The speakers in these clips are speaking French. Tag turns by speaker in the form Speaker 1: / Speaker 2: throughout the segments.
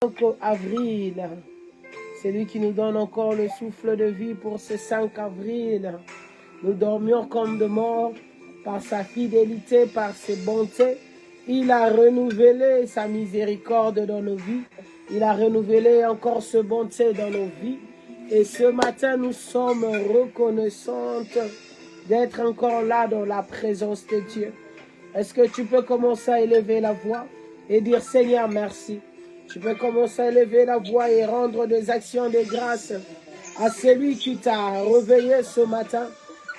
Speaker 1: 5 avril, c'est lui qui nous donne encore le souffle de vie pour ce 5 avril. Nous dormions comme de morts par sa fidélité, par ses bontés. Il a renouvelé sa miséricorde dans nos vies. Il a renouvelé encore sa bonté dans nos vies. Et ce matin, nous sommes reconnaissantes d'être encore là dans la présence de Dieu. Est-ce que tu peux commencer à élever la voix et dire Seigneur, merci. Tu peux commencer à élever la voix et rendre des actions de grâce à celui qui t'a réveillé ce matin,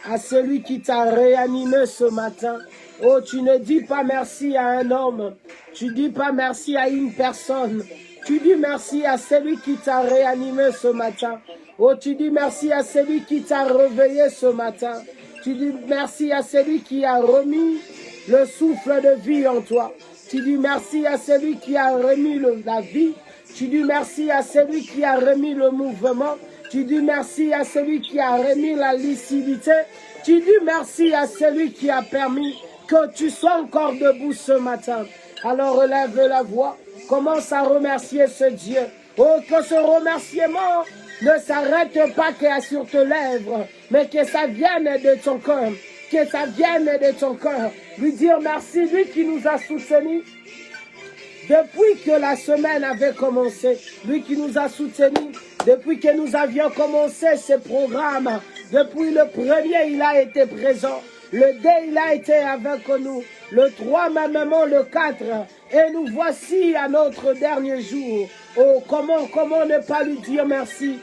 Speaker 1: à celui qui t'a réanimé ce matin. Oh, tu ne dis pas merci à un homme, tu dis pas merci à une personne, tu dis merci à celui qui t'a réanimé ce matin. Oh, tu dis merci à celui qui t'a réveillé ce matin. Tu dis merci à celui qui a remis le souffle de vie en toi. Tu dis merci à celui qui a remis la vie. Tu dis merci à celui qui a remis le mouvement. Tu dis merci à celui qui a remis la lucidité. Tu dis merci à celui qui a permis que tu sois encore debout ce matin. Alors relève la voix. Commence à remercier ce Dieu. Oh, que ce remerciement ne s'arrête pas qu'à sur tes lèvres, mais que ça vienne de ton cœur. Que ça vienne de ton cœur. Lui dire merci, lui qui nous a soutenus depuis que la semaine avait commencé. Lui qui nous a soutenus depuis que nous avions commencé ce programme. Depuis le premier, il a été présent. Le 2, il a été avec nous. Le 3, même le 4. Et nous voici à notre dernier jour. Oh, comment ne pas lui dire merci.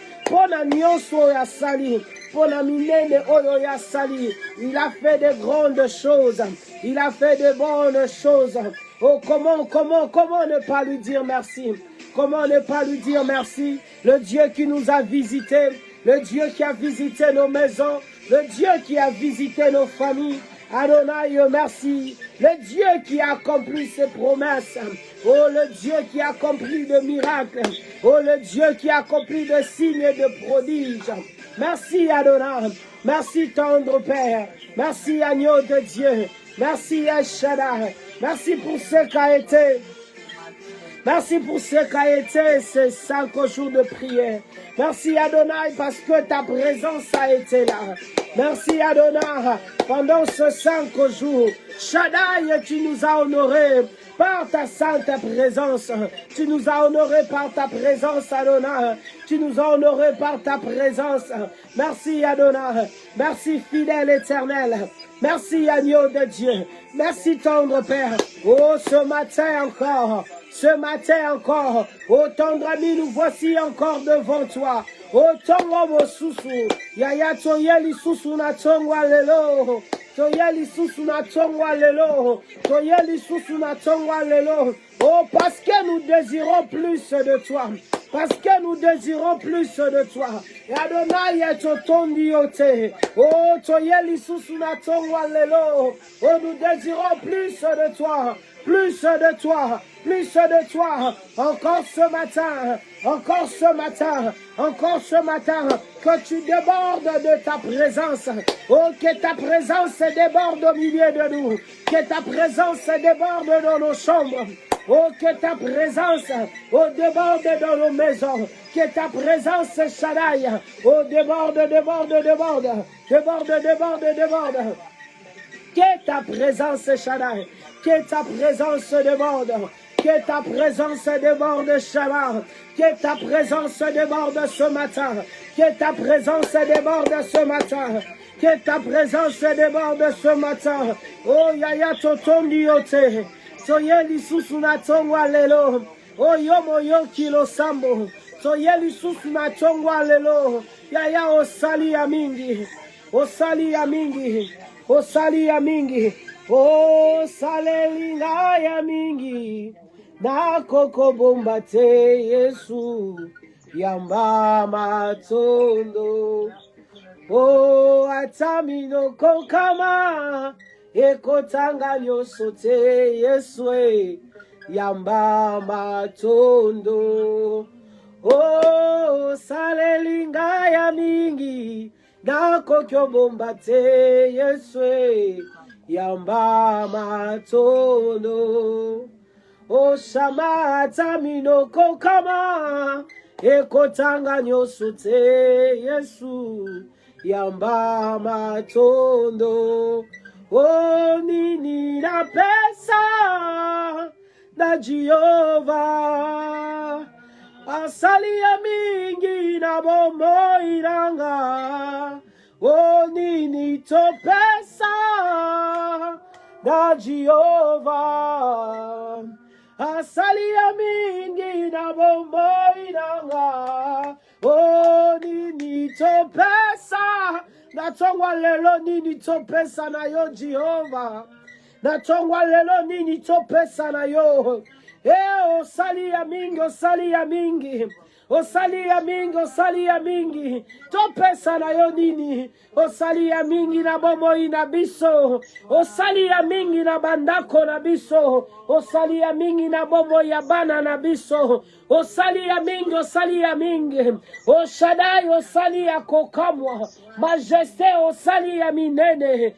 Speaker 1: Il a fait de grandes choses. Il a fait de bonnes choses. Oh, comment ne pas lui dire merci? Comment ne pas lui dire merci? Le Dieu qui nous a visités, le Dieu qui a visité nos maisons, le Dieu qui a visité nos familles. Adonai, merci. Le Dieu qui a accompli ses promesses. Oh, le Dieu qui a accompli de miracles. Oh, le Dieu qui a accompli de signes et de prodiges. Merci Adonai. Merci tendre Père. Merci agneau de Dieu. Merci El Shaddai. Merci pour ce qu'a été. Merci pour ce qu'a été ces 5 jours de prière. Merci Adonai parce que ta présence a été là. Merci Adonai pendant ce 5 jours. Shaddai, tu nous as honorés par ta sainte présence. Tu nous as honorés par ta présence Adonai. Tu nous as honorés par ta présence. Merci Adonai. Merci fidèle éternel. Merci agneau de Dieu. Merci tendre Père. Oh, ce matin encore. Ce matin encore, oh tendre ami, nous voici encore devant toi. Oh tongo mo susu, yaya toyeli susu na tongwa lelo, toyeli susu na tongwa lelo, toyeli susu na tongwa lelo. Oh parce que nous désirons plus de toi. Parce que nous désirons plus de toi. Adonai etotondi ote. Oh toyeli susu na tongwa lelo. Oh nous désirons plus de toi. Plus de toi, plus de toi, encore ce matin, encore ce matin, encore ce matin, que tu débordes de ta présence, oh que ta présence déborde au milieu de nous, que ta présence déborde dans nos chambres, oh que ta présence, oh déborde dans nos maisons, que ta présence Shaddai, oh déborde, que ta présence Shaddai. Que ta présence déborde, que ta présence déborde Shabbat, que ta présence déborde ce matin, que ta présence déborde ce matin, que ta présence déborde ce matin. Oh yaya totondi ote, soyeli susuna tongwa lelo, oh yomo kilo sambo, soyeli susuna tongwa lelo, yaya osali ya mingi, osali ya mingi, osali ya mingi. Oh, salelinga ya mingi, na koko bombate Yesu, yamba matondo. Oh, atamino kokama, ekotanga nyosote Yesu, yamba matondo. Oh, salelinga ya mingi, na koko bombate Yesu, yamba matondo. oshamata minoko kama ekotanga nyonso te Yesu yamba matondo o nini napesa na Jehova asali ya mingi na bombo iranga o nini topesa na Jehova asali ya mingi na bombo iranga o nini topesa natongwa lelo nini topesa na yo Jehova natongwa lelo nini topesa na yo osali ya mingi osali ya mingi osali ya mingi osali ya mingi topesa na yo nini osali ya mingi na bomoi na biso osali ya mingi na bandako na biso osali ya mingi na bomoi ya bana na biso osali ya mingi Oshadai osali ya kokamwa majesté osali ya minene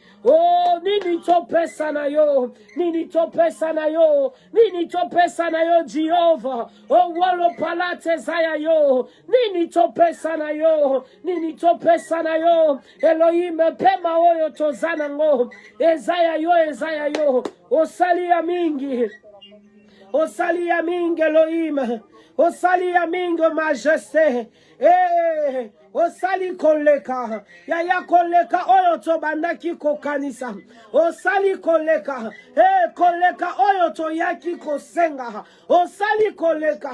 Speaker 1: nini topesa na yo nini topesa na yo nini topesa na yo Jehova walo palate zaya yo nini topesa na yo nini topesa na yo Elohim pema oyo tozana ngo ezaya yo osali ya mingi Elohim osali ya mingi majesté osali koleka ya koleka oyo tobandaki kokanisa osali koleka koleka oyo toyaki kosenga osali koleka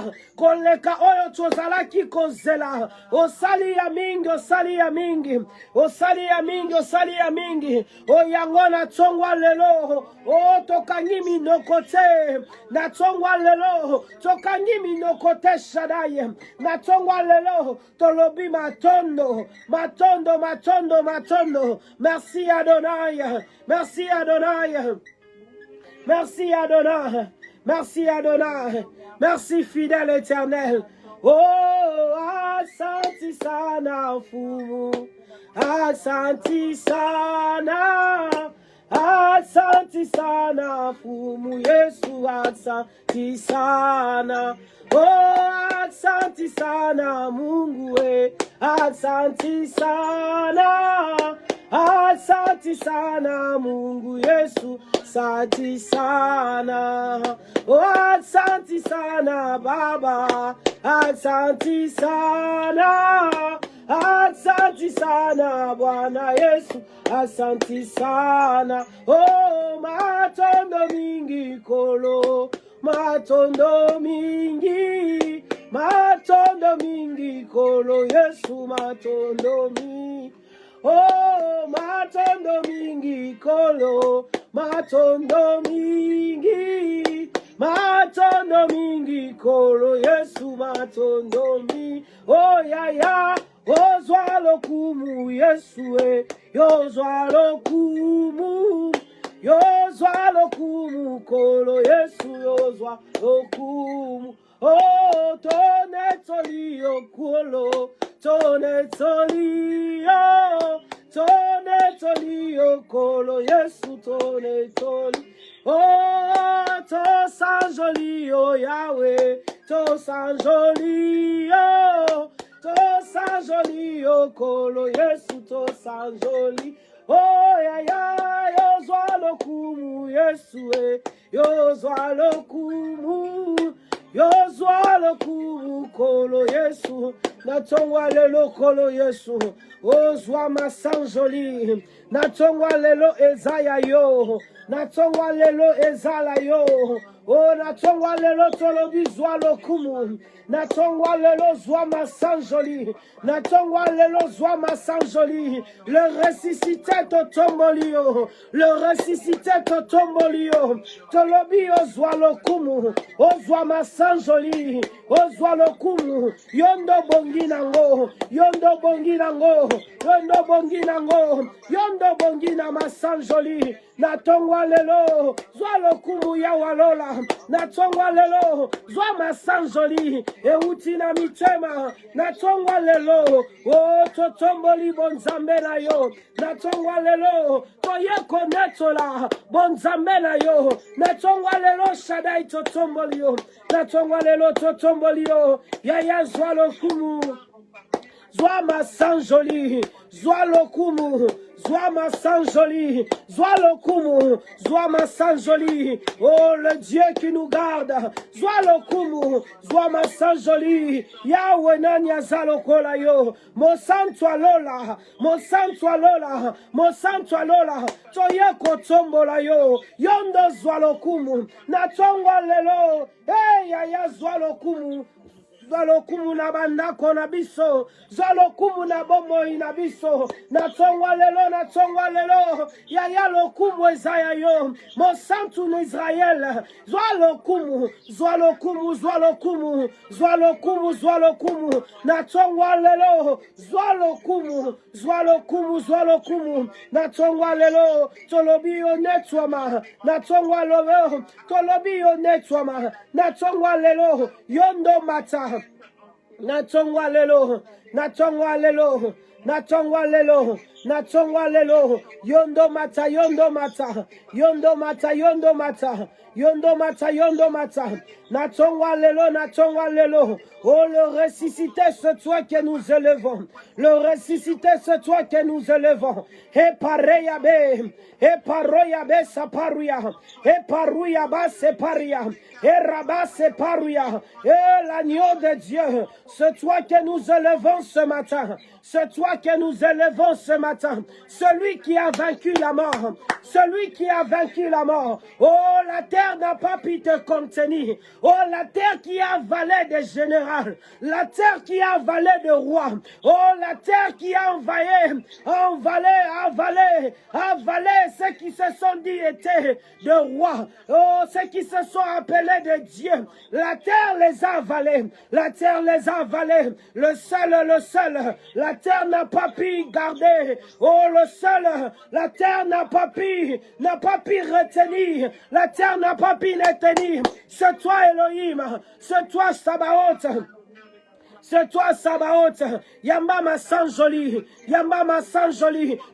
Speaker 1: oyo tozalaki kozela osali ya mingi oyango na tongwa lelo tokangi minoko te na tongwa lelo tokangi minoko te Shaddai na tongwa lelo tolobi matondo. Merci Adonai. Merci fidèle éternel. Asante sana fumu. Asante sana fumu Yesu asante sana. Asante sana Mungu asante sana Mungu Yesu asante sana asante sana Baba asante sana Bwana Yesu asante sana matondo mingi kolo matondo mingi kolo Yesu matondo mingi matondo mingi kolo matondo mingi kolo Yesu matondo mingi ya ozwa lokumu Yesu yozwa lokumu kolo Yesu yozwa lokumu tonetolio kolo tonetolio kolo Yesu tonetoli to sanjolio Yahweh to sanjolio kolo Yesu to sanjoli yozwa lokumu Yesu yozwa lokumu kolo Yesu natongwa lelo kolo Yesu ozwa masanjoli natongwa lelo ezaya yo natongwa lelo ezala yo natongwa lelo tolobi zwa lokumu natongwa lelo zwa masanjoli natongwa lelo zwa masanjoli le ressuscité totombolio tolobi ozwa lokumu ozwa masanjoli ozwa lokumu yondo bongi nango yondo bongi na masanjoli natongwa lelo zwa lokumu ya walola natongwa lelo zwa masanjoli euti na mitema natongwa lelo o totomboli bonzambe na yo natongwa lelo toyeko netola bonzambe na yo natongwa lelo shadai totomboli yo natongwa lelo totomboli yo yaya zwa lokumu zwa masanjoli zwa lokumu zwa masanjoli zwa lokumu zwa masanjoli oh le Dieu qui nous garde zwa lokumu zwa masanjoli Yahweh nanya zalokola yo mosantu alola mosantu alola mosantu alola toyeko tombola yo yondo zwa lokumu natongwa lelo hey yaya zwa lokumu zalokumu na bandako na biso zalokumu na bomoi na biso natongwa lelo yaya lokumu ezaya yo mosantu na Israel zalokumu zalokumu zalokumu zalokumu zalokumu natongwa lelo zalokumu zalokumu zalokumu natongwa lelo tolobi yo netwama natongwa lelo tolobi yo netwama natongwa lelo yondo mata natongwa lelo natongwa lelo natongwa lelo natongwa lelo yondo mata yondo mata yondo mata yondo mata yondo mata yondo mata natongwa lelo oh le ressuscité c'est toi que nous élevons le ressuscité c'est toi que nous élevons et pareyabe et paroyabe saparuya et paruya ba separia et rabat separuya et l'agneau de Dieu c'est toi que nous élevons ce matin c'est toi que nous élevons ce matin celui qui a vaincu la mort celui qui a vaincu la mort oh la terre n'a pas pu te contenir oh la terre qui a avalé des généraux la terre qui a avalé des rois oh la terre qui a avalé ceux qui se sont dit étaient de rois oh ceux qui se sont appelés de Dieu la terre les a avalés la terre les a avalés le seul la terre n'a pas pu garder oh le seul la terre n'a pas pu retenir la terre n'a pas pu les tenir c'est toi Elohim c'est toi Sabaoth c'est toi Sabaoth, Yambama Sanjoli,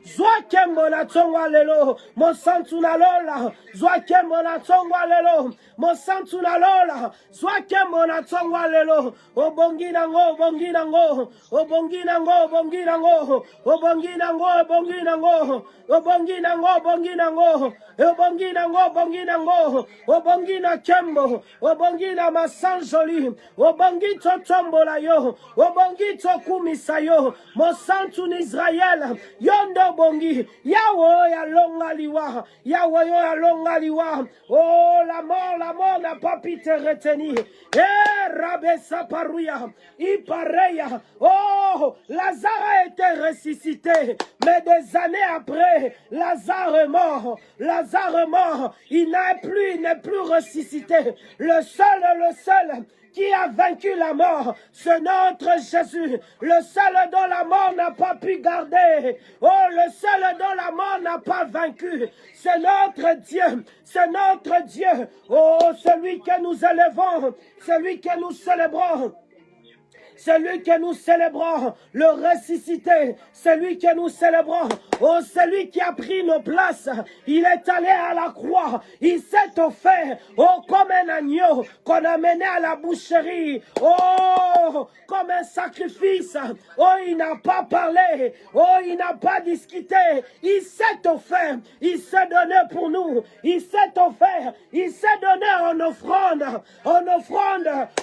Speaker 1: Zwa Kembo na tongwa lelo, Monsantu na lola, Zwa Kembo na tongwa lelo, Monsantu na lola, Zwa Kembo na tongwa lelo, Obongi nango, Obongi nango, Obongi nango, Obongi nango, Obongi nango, Obongi nango, Obongi nango, Obongi nango, Obongi nango, Obongi nango, Obongi na Kembo, Obongi na Masanjoli, Obongi totombola yo, Obongi tokumisa yo, Monsantu n'Israël, yondo bongi, Yahweh ya longa liwa, Yahweh ya longa liwa, oh la mort n'a pas pu te retenir, Rabessa parouya, Ipareya, oh Lazare a été ressuscité, mais des années après, Lazare est mort, il n'est plus ressuscité, le seul qui a vaincu la mort, c'est notre Jésus, le seul dont la mort n'a pas pu garder, oh le seul dont la mort n'a pas vaincu, c'est notre Dieu, oh celui que nous élevons, celui que nous célébrons. Celui que nous célébrons, le ressuscité, celui que nous célébrons, oh celui qui a pris nos places, il est allé à la croix, il s'est offert, oh comme un agneau qu'on a mené à la boucherie, oh comme un sacrifice, oh il n'a pas parlé, oh il n'a pas discuté, il s'est offert, il s'est donné pour nous, il s'est offert, il s'est donné en offrande,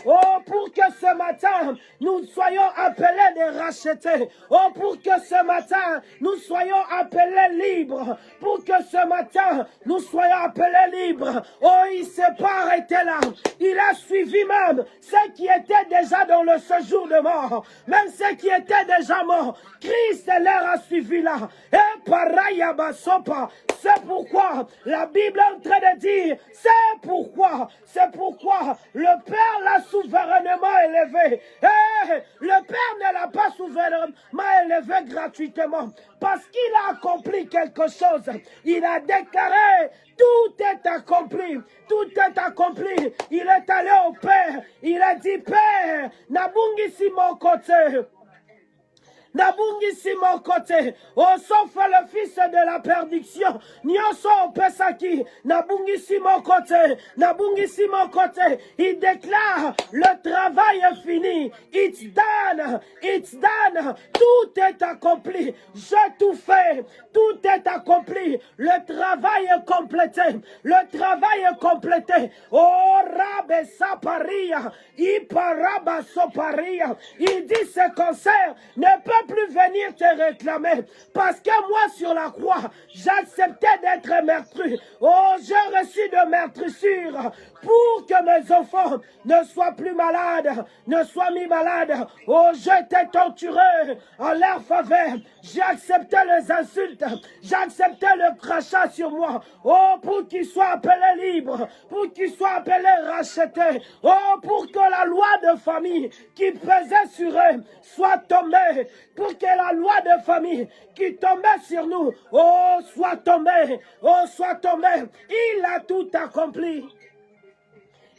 Speaker 1: oh pour que ce matin, nous soyons appelés des rachetés. Oh, pour que ce matin, nous soyons appelés libres. Pour que ce matin, nous soyons appelés libres. Oh, il ne s'est pas arrêté là. Il a suivi même ceux qui étaient déjà dans le séjour de mort. Même ceux qui étaient déjà morts. Christ leur a suivi là. Et paraya basopa. C'est pourquoi la Bible est en train de dire, c'est pourquoi le Père l'a souverainement élevé. élevé. Le Père ne l'a pas souverainement élevé gratuitement parce qu'il a accompli quelque chose. Il a déclaré, tout est accompli, tout est accompli. Il est allé au Père, il a dit, Père, nabungisi mon côté. Nabungisi mon côté, oh sauf le fils de la perdition, Nyonso Pesaki, Nabungisi mon côté, Nabungisi mon côté, il déclare, le travail est fini, it's done, tout est accompli, j'ai tout fait, tout est accompli, le travail est complété, le travail est complété, oh Rabbe Saparia, Iparaba Soparia, il dit ce concert ne peut plus venir te réclamer parce que moi sur la croix j'acceptais d'être meurtri. Oh, j'ai reçu de meurtrissures pour que mes enfants ne soient plus malades, ne soient mis malades. Oh, j'étais torturé en leur faveur. J'ai accepté les insultes, j'ai accepté le crachat sur moi. Oh, pour qu'ils soient appelés libres, pour qu'ils soient appelés rachetés. Oh, pour que la loi de famille qui pesait sur eux soit tombée, pour que la loi de famille qui tombait sur nous, oh, soit tombée, oh, soit tombée. Il a tout accompli.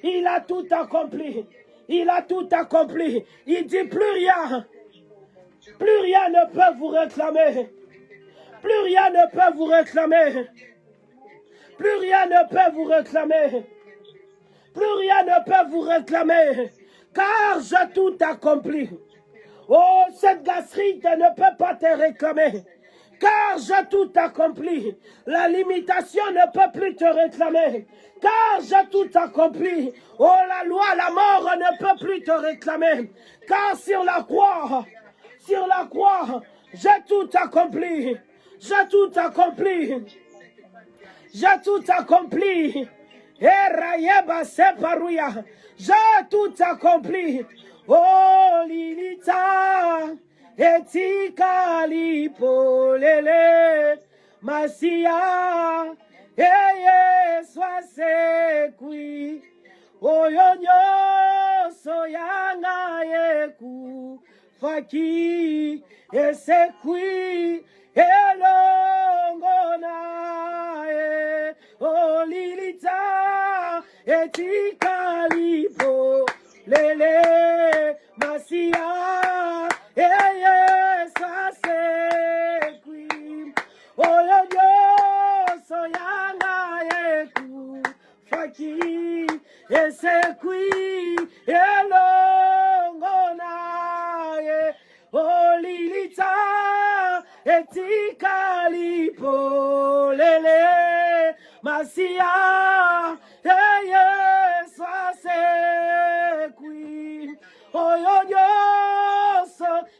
Speaker 1: Il a tout accompli. Il a tout accompli. Il dit plus rien ne peut vous réclamer. Plus rien ne peut vous réclamer. Plus rien ne peut vous réclamer. Plus rien ne peut vous réclamer. Car j'ai tout accompli. Oh, cette gastrite ne peut pas te réclamer. Car j'ai tout accompli. La limitation ne peut plus te réclamer. Car j'ai tout accompli. Oh, la loi, la mort ne peut plus te réclamer. Car sur la croix, j'ai tout accompli. J'ai tout accompli. J'ai tout accompli. J'ai tout accompli. Oh, Lilita. Etikali polele masia eye swase kui oyonyo soyanga yeku faki esekui elongona e olilita etikali polele masia eye swase kui oyo soyanga yeku faki esekui elongona ye olilita etikali polele masia eye swase kui oyo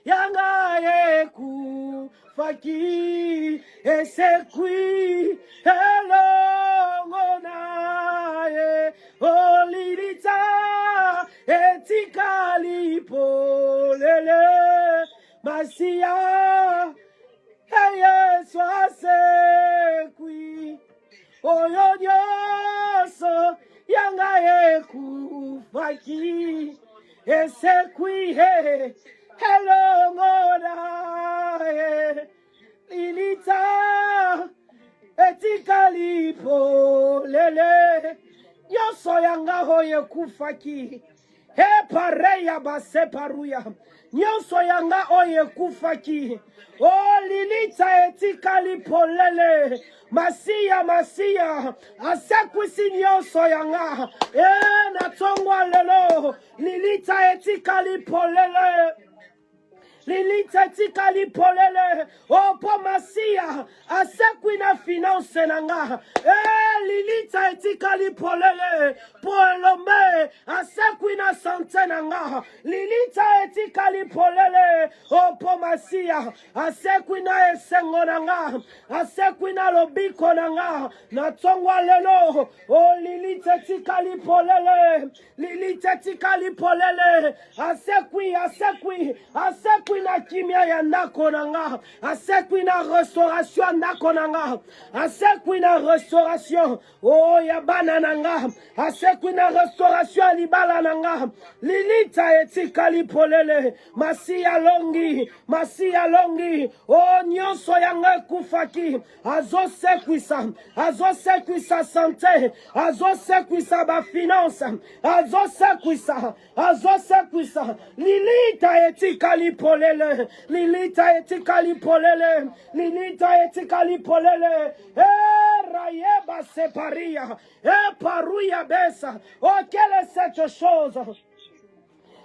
Speaker 1: yanga yeku faki esekui elongona ye olilita etikali polele masia eye swasekui oyo yanga yeku faki esekui hello ngona lilita etikali polele nyoso yanga hoye kufaki pareya base paruya nyoso yanga oye kufaki oh lilita etikali polele masia asekwisi nyoso yanga natongwa lelo lilita etikali polele lilita etikali polele opo masia asekwina finance nanga lilita etikali polele polombe asekwina sante nanga lilita etikali polele opo masia asekwina esengo nanga asekwina lobiko nanga natongwa lelo o lilita etikali polele lilita etikali polele asekwi Asekwina kimia ya ndako nanga. Asekwina restauration ndako nanga. Asekwina restauration. Oh ya bana nanga. Asekwina restauration libala nanga. Lilita etika lipolele. Masia longi. Masia longi. Oh nyonso yanga kufaki. Azosekwisa. Azosekwisa santé. Azosekwisa ba finance. Azosekwisa. Azosekwisa. Lilita etika lipolele. Lilita etika lipolele. Lilita etika lipolele. Rayeba separia. Parouya besa. Oh, quelle est cette chose?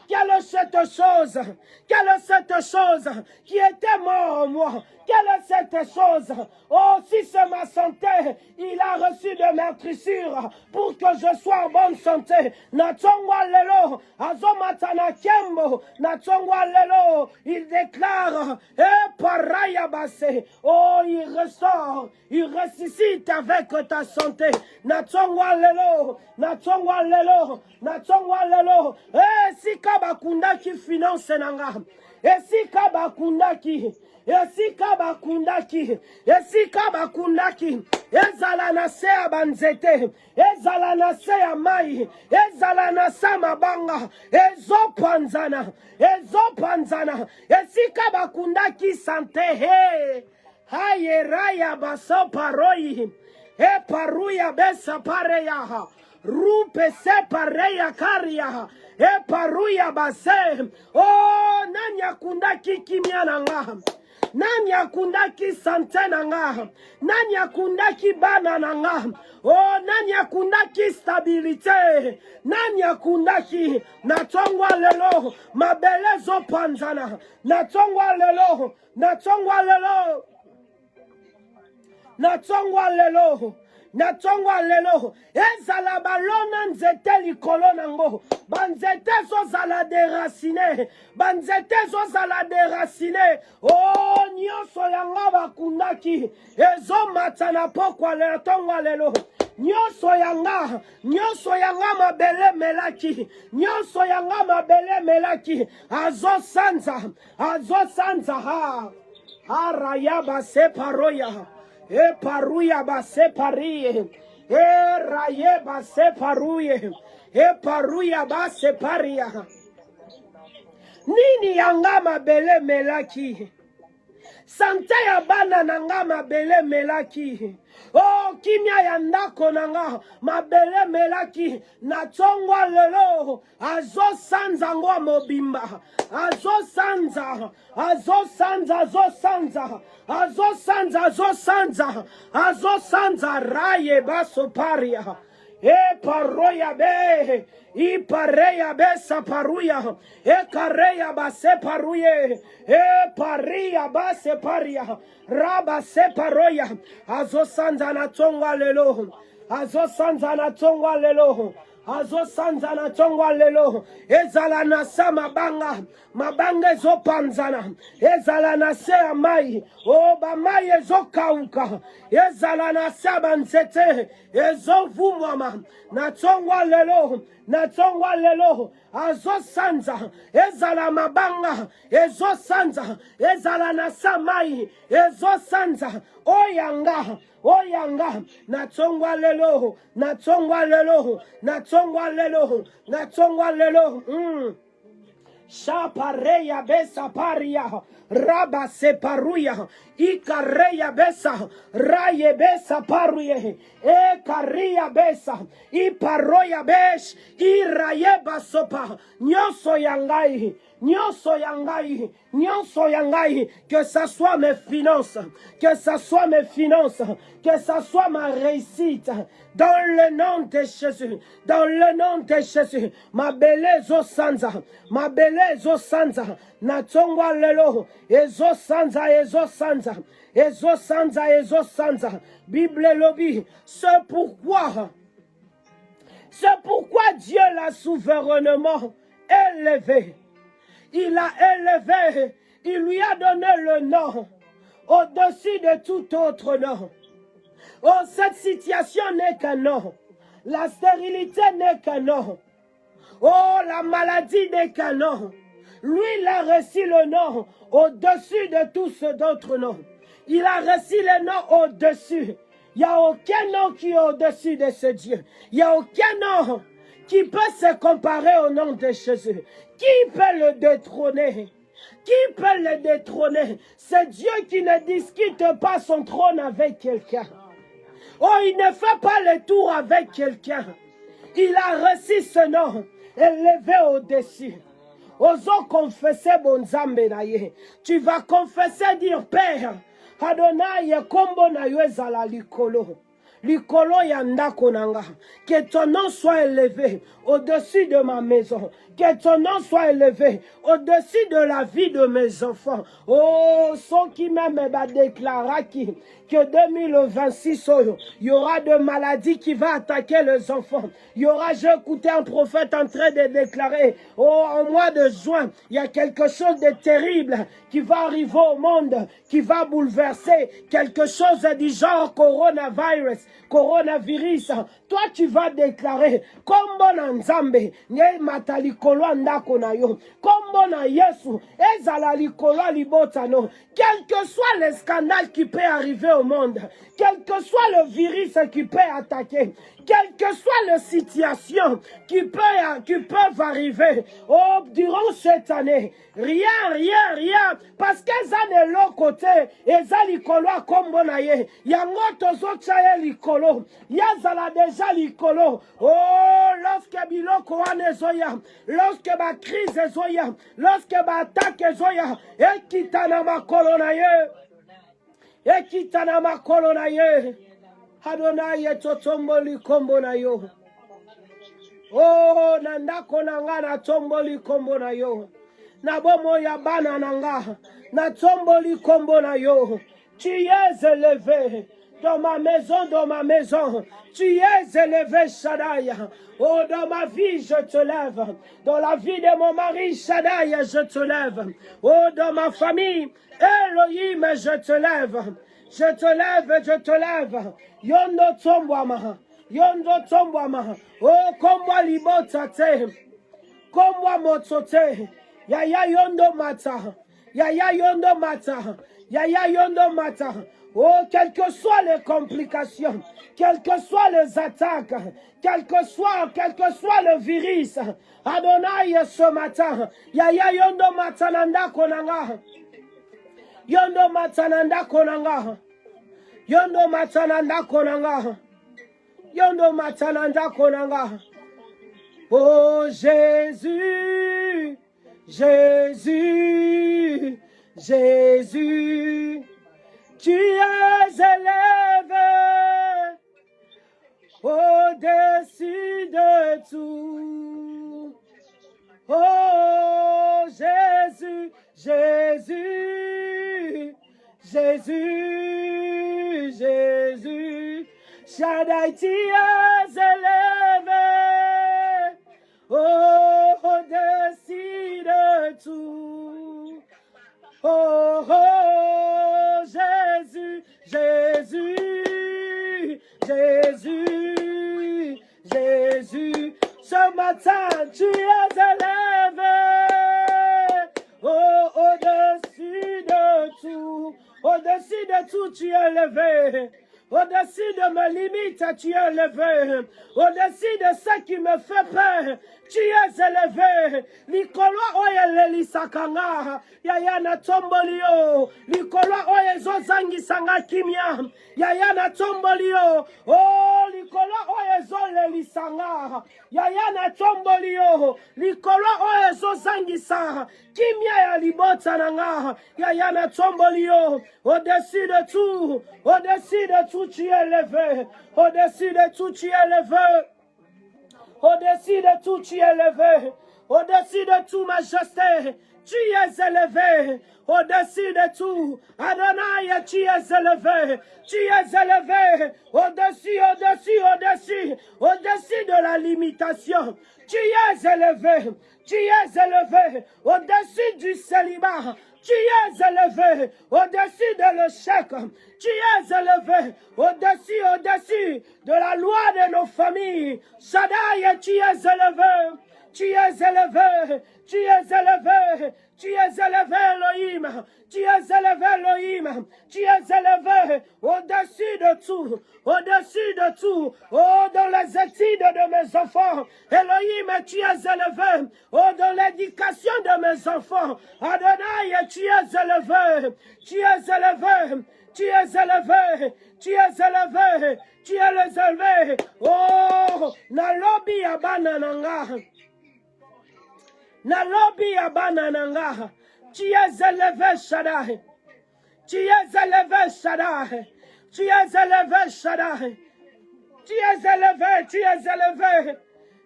Speaker 1: Quelle est cette chose? Quelle est cette chose qui était mort en moi? Quelle est cette chose? Oh, si c'est ma santé, il a reçu de meurtrissures pour que je sois en bonne santé. Natsongwa lelo, azomatana kembo, natsongwa lelo, il déclare, paraya basse, oh, il ressort, il ressuscite avec ta santé. Natsongwa lelo, natsongwa lelo, natsongwa lelo, si kabakunda qui finance nanga, si kabakunda qui, esika bakundaki, esika bakundaki, ezala na se ya banzete, ezala na se ya mai, ezala na sa mabanga, ezopanzana, ezopanzana, esika bakundaki sante he, haye raya baso paroi, paruya besa pareya, rupe se pareya karia, paruya base, oh nanya kundaki kimia nanga. Nani akundaki sante nanga, nani akundaki bana nanga, oh nani akundaki stabilité, nani akundaki natongwa lelo, mabele zo panzana, natongwa lelo, natongwa lelo, natongwa lelo. Natongwa lelo, ezala balona nzete likolo nango, banzete zo zala deracine, banzete zo zala deracine, oh nyonso yanga bakundaki, ezo matana pokwa le natongwa lelo, nyonso yanga mabele melaki, nyonso yanga mabele melaki, azo sanza ha, arayaba separoya. Parouya ba separie, raye ba separuye, parouya ba separia. Nini yanga mabele melaki, sante ya bana nanga mabele melaki. Oh, kimia ya ndako nanga mabele melaki natongwa lelo azo sanza ngwa mobimba azo sanza raye baso paria paroya be pareya be saparuya kareya ba separuye paria ba separia raba separoya azo sanza na tongwa lelo azo sanza na tongwa lelo azo sanza na tongwa lelo ezala na sa mabanga ezo panzana ezala na se ya mai o ba mai ezo kauka ezala na sa banzete ezo vumwama na tongwa lelo azo sanza ezala mabanga ezo sanza ezala na sa mai ezo sanza oyanga natongwa lelo Shapareya besa paria, raba separuya, ikareya besa, raye besa paruye, karia besa, iparoya besh, iraye basopa, nyoso yangai, que ça soit mes finances, que ça soit ma réussite, dans le nom de Jésus, ma belle zo sanza, natongwa lelo, ezo sanza, Bible lobi, c'est pourquoi Dieu l'a souverainement élevé. Il a élevé, il lui a donné le nom au-dessus de tout autre nom. Oh, cette situation n'est qu'un nom. La stérilité n'est qu'un nom. Oh, la maladie n'est qu'un nom. Lui, il a reçu le nom au-dessus de tous d'autres noms. Il a reçu le nom au-dessus. Il n'y a aucun nom qui est au-dessus de ce Dieu. Il n'y a aucun nom qui peut se comparer au nom de Jésus. Qui peut le détrôner? Qui peut le détrôner? C'est Dieu qui ne discute pas son trône avec quelqu'un. Oh, il ne fait pas le tour avec quelqu'un. Il a reçu ce nom, élevé au-dessus. Osons confesser Bonzambe naye. Tu vas confesser, dire Père, Adonai kombo na yo ezala likolo. Likolo ya ndako nanga. Que ton nom soit élevé au-dessus de ma maison. Que ton nom soit élevé au-dessus de la vie de mes enfants. Oh, ceux qui même va déclarer que 2026, il y aura de maladies qui vont attaquer les enfants. Il y aura, j'ai écouté un prophète en train de déclarer, oh, en mois de juin, il y a quelque chose de terrible qui va arriver au monde, qui va bouleverser quelque chose du genre coronavirus. Toi tu vas déclarer kombo na nzambe nye matalikolo ndako na yo kombo na Yesu ezala likolo libotano. Quel que soit le scandale qui peut arriver au monde, quel que soit le virus qui peut attaquer, quelle que soit la situation qui peuvent arriver durant cette année, rien, parce que ça n'est l'autre côté, et ça l'ikolo a kombo na ye, yango tozo chaye l'ikolo, yazala déjà l'ikolo, oh, lorsque biloko wane zoya, lorsque ba crise zoya, lorsque ba attaque zoya, ekitana makolo na ye, ekitana makolo na ye, Adonai totomboli kombo na yo. Oh, nandako nanga na tomboli kombo na yo. Na bomo ya bana nanga na tomboli kombo na yo. Tu es élevé dans ma maison. Tu es élevé, Shaddai. Oh, dans ma vie, je te lève. Dans la vie de mon mari, Shaddai, je te lève. Oh, dans ma famille, Elohim, je te lève. Je te lève. Yondo tombwama. Oh, kombwa libota te. Kombwa motote. Yaya yondo mata. Oh, quelles que soient les complications, quelles que soient les attaques, quel que soit le virus, Adonai ce matin, Yaya yondo matananda konanga. Yondo matananda konanga. Oh Jésus, tu es élevé au-dessus de tout. Oh Jésus, Shaddai, tu es élevé au-dessus de tout. Oh, Jésus, ce matin tu es élevé au-dessus de tout tu es élevé. Au-dessus de mes limites, tu es élevé. Au-dessus de ce qui me fait peur, tu es élevé. Likolo oye lisakanga, yaya na tombolio. Likolo oye zozangi sanga kimia, yaya na tombolio. Oh, likolo oye zole lisanga, yaya na tombolio. Likolo oye zozangi sanga, kimia ya libota nanga, yaya na tombolio. Au-dessus de tout, tu es élevé. Au-dessus de tout, tu es élevé. Au-dessus de tout, tu es élevé. Au-dessus de tout, majesté, tu es élevé. Au-dessus de tout, Adonai, tu es élevé. Tu es élevé. Au-dessus de la limitation. Tu es élevé. Au-dessus du célibat. Tu es élevé au-dessus de l'échec. Tu es élevé au-dessus de la loi de nos familles. Shaddai, tu es élevé. Tu es élevé, tu es élevé, tu es élevé, Elohim. Tu es élevé, Elohim. Tu es élevé au-dessus de tout, au-dessus de tout. Oh, dans les études de mes enfants, Elohim, tu es élevé. Oh, dans l'éducation de mes enfants, Adonai, tu es élevé. Tu es élevé. Tu es élevé, tu es élevé, tu es élevé. Oh, na lobby abana nanga. Na lobby abana nanga. Tu es élevé, Shaddai. Tu es élevé, Shaddai. Tu es élevé, Shaddai. Tu es élevé, tu es élevé.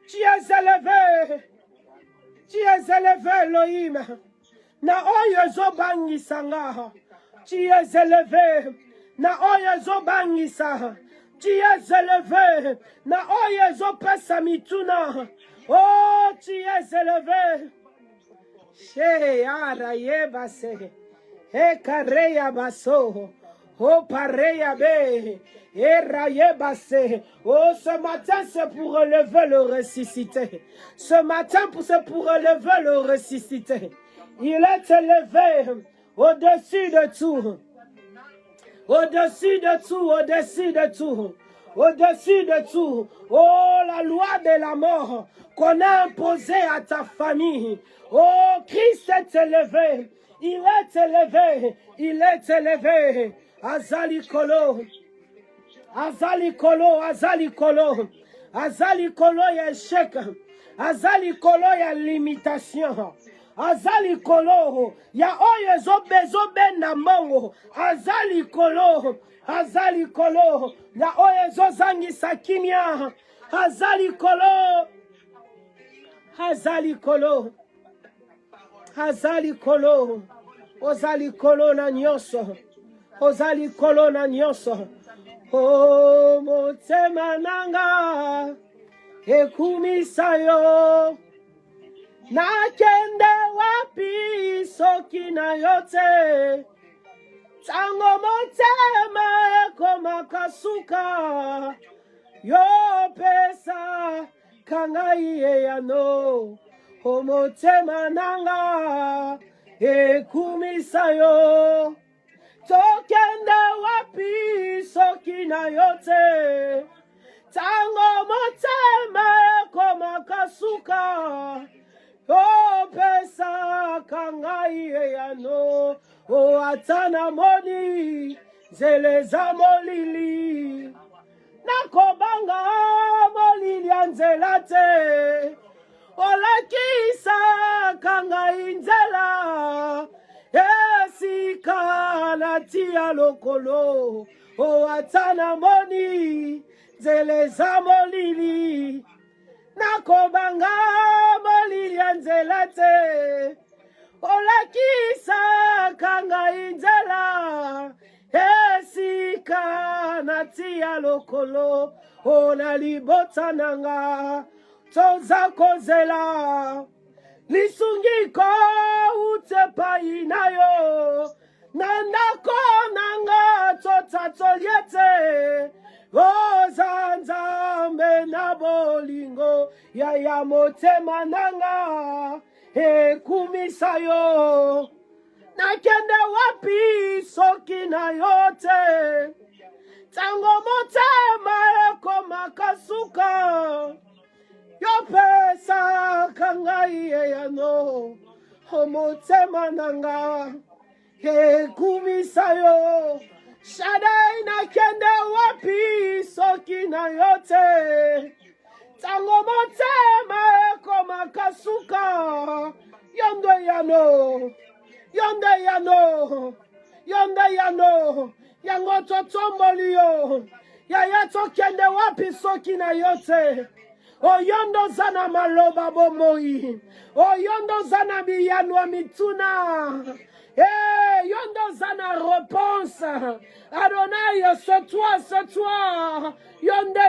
Speaker 1: Tu es élevé. Tu es élevé, Elohim. Na oyo zobangi sanga. Tu es élevé. Na oyo zobangisa. Tu es élevé. Na oyo zopesa mituna. Oh, tu es élevé. She araye base. E kareya baso. Oh, pareya be. E raye base. Oh, ce matin, c'est pour relever le ressuscité. Ce matin, c'est pour relever le ressuscité. Il est élevé au-dessus de tout. Au-dessus de tout, au-dessus de tout. Au-dessus de tout. Oh, la loi de la mort qu'on a imposée à ta famille. Oh, Christ est élevé. Il est élevé. Il est élevé. Azalikolo. Azalikolo. Azalikolo. Azalikolo ya échec. Azalikolo ya limitation. Azali kolo ya oyo zobe na mongo azali kolo ya oyo zozangisa kimia azali kolo ozali kolo na nyonso o motema nanga ekumisa yo nakende wapi soki na yote tango motema ekoma kasuka yo pesa kangai eyano o motema nanga ekumisa yo tokende wapi soki na yote tango motema ekoma kasuka oh, pesa kangai eyano o atana moni zele za molili nakobanga molili anzela te olakisa kangai nzela esika natia lokolo o atana moni zele za molili nakobanga molili anzela te olakisa kangai nzela esika natia lokolo ona libota nanga toza kozela lisungiko utepai nayo nandako nanga totatoliete Ozanzambe na bolingo ya motema nanga ekumisa yo nakende wapi soki na yote tango motema ekoma kasuka yo pesa kangai eyano motema nanga ekumisa yo Shaddai nakende wapi soki na yote tango motema ekoma kasuka yonde yano yango totomboli yo yaya tokende wapi soki na yote oyondo zana maloba bomoi oyondo zana biyanwa mituna yondo zana réponse Adonai c'est toi yonde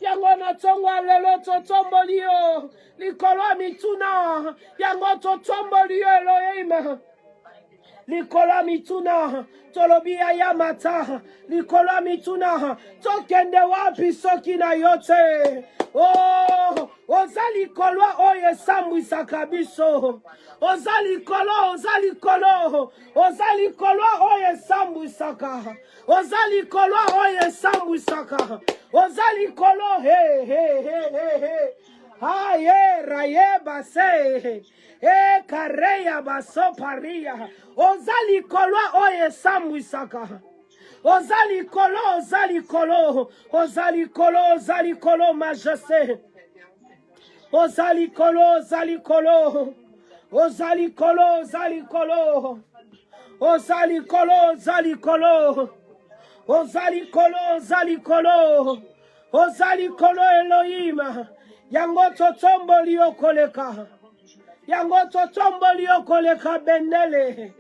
Speaker 1: yango na tongwa lelo totomboli yo likolo mituna yango totomboli yo Elohim likolo mituna tolobi ya mata likolo mituna tokende wapi soki na yote oh oza likolo oyo esambwisaka biso oza likolo oyo esambwisaka oza likolo oyo esambwisaka oza likolo he aye raye base e kareya baso paria oza likolo oyo esambwisaka oza likolo majesté oza likolo Elohim yango totomboli okoleka bendele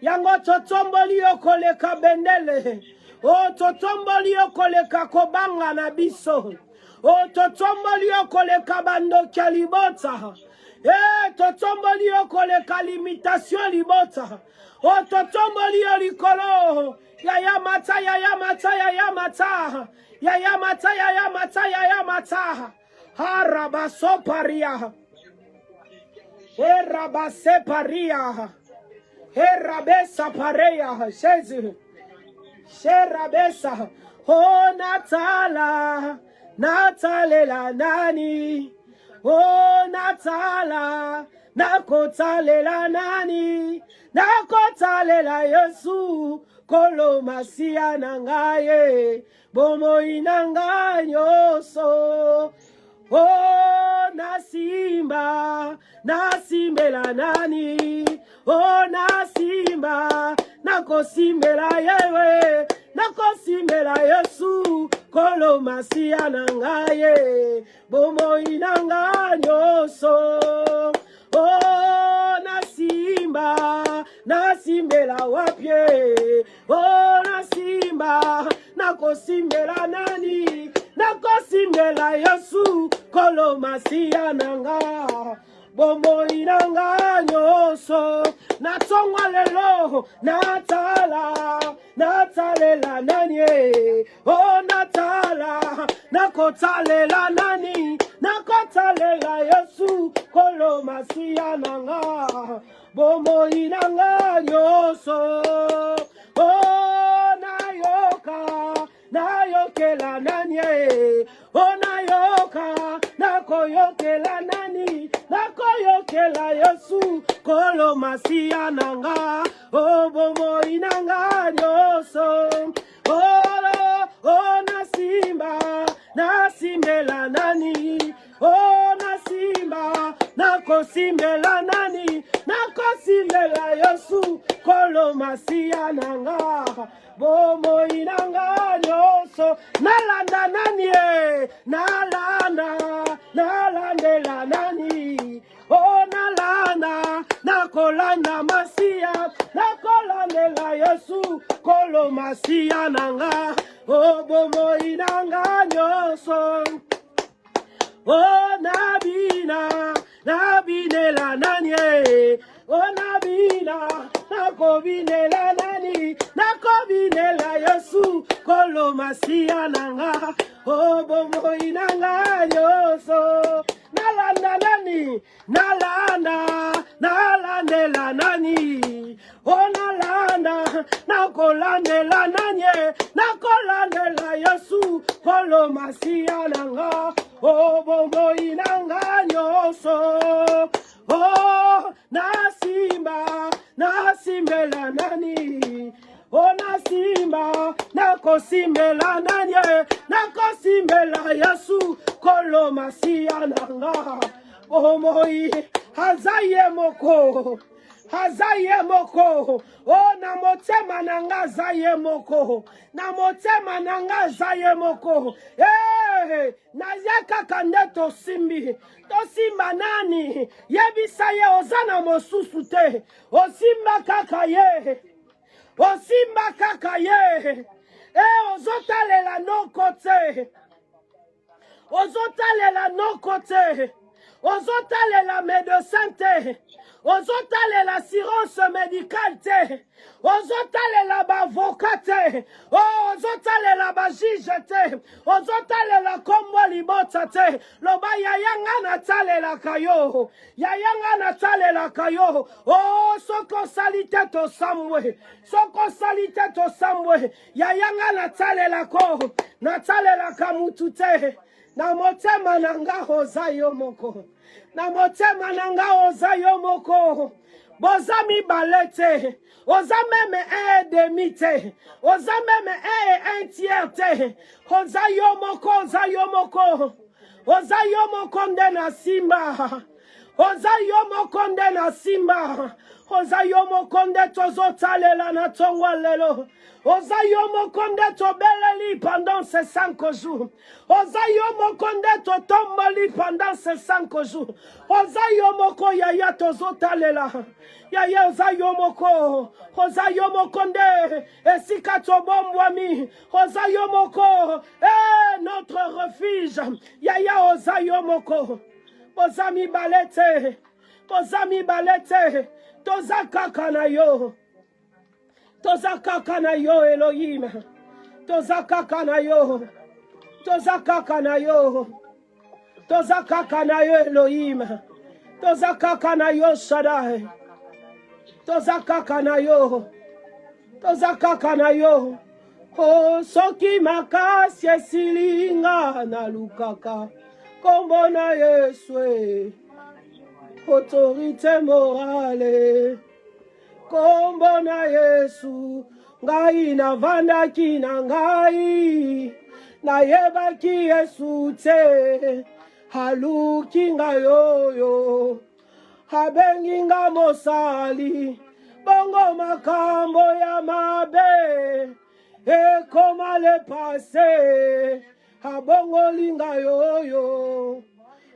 Speaker 1: yango totomboli okoleka bendele o totomboli okoleka kobanga na biso o totomboli okoleka bandoki ya libota totomboli okoleka limitation libota o totomboli likolo yaya mata harabaso paria herabase paria herabesa paria Jésus Sherabesa oh natalela nani oh nakotalela nani nakotalela Yesu kolo masia nangaye bomoi nanga nyonso oh nasimbela nani oh nakosimbela yewe nakosimbela Yesu kolo masia nangaye bomoi nanga nyonso oh nasimbela wapye oh nakosimbela nani nakosimbela Yesu kolo masia nanga bomoi nanga nyonso natongwa lelo natalela nani oh nakotalela nani nakotalela Yesu kolo masia nanga bomoi nanga nyonso oh nayokela nani oh nakoyokela nani nakoyokela Yesu kolo masia nanga oh bomoi nanga nyonso oh nasimbela nani oh nakosimbela nani nakosimbela Yesu kolo masia nanga bomoi nanga nyonso nalanda nani nalandela nani oh nakolanda masia nakolandela Yesu kolo masia nanga oh bomoi nanga nyonso oh nabinela nani oh nakobinela nani nakobinela Yesu kolo masia nanga oh bomoi nanga nyonso nalanda nani nalandela nani oh nakolandela nani nakolandela Yesu kolo masia nanga oh bomoi nanga nyonso oh nasimbela nani oh nakosimbela nani nakosimbela Yesu kolo masia nanga bomoi hazaye moko oh na motema nanga zaye moko na motema nanga zaye moko nazia kaka tosimba nani yebisa ye ozana mosusu te osimba kaka ye ozotalela noko te ozotalela médecin te ozotale l'assurance médicale te, ozotale la bavocat te, ozotale la bajuge te, ozotale la kombo libota te, loba yayanga na tale la kayo, yayanga na tale la kayo, soko salite to samwe, soko salite to samwe, yayanga na tale la ko, na tale la kamutu te, na motema nanga ozayo moko. Na motema nanga ozayo moko. Bozami balete. Oza meme demi te. Oza meme un tiers te. Ozayo moko, ozayo moko. Ozayo moko ndena simba. Ozayo moko ndena simba. Ozayo moko nde tozotalela na tongwa lelo. Ozayo mokonde tobeleli pendant ces 5 jours. Ozayo mokonde totomboli pendant ces 5 jours. Ozayo moko yaya tozotalela. Yaya ozayo moko. Ozayo mokonde esika tobombwami. Ozayo moko notre refuge. Yaya ozayo moko. Ozami balete. Ozami balete. Tozaka kanayo. Tozaka kanayo Elohim. Tozaka kanayo. Tozaka kanayo. Tozaka kanayo Elohim. Tozaka kanayo Shaddai. Tozaka kanayo. Tozaka kanayo. Oh, soki makasi esilinga na lukaka. Kombo na Yesu. Autorité morale. Kombo na Yesu, ngai na vandaki na ngai, na yebaki Yesu te, haluki ngai yoyo, habengi nga mosali, bongo makambo ya mabe, ekoma le passé, habongoli ngai yoyo,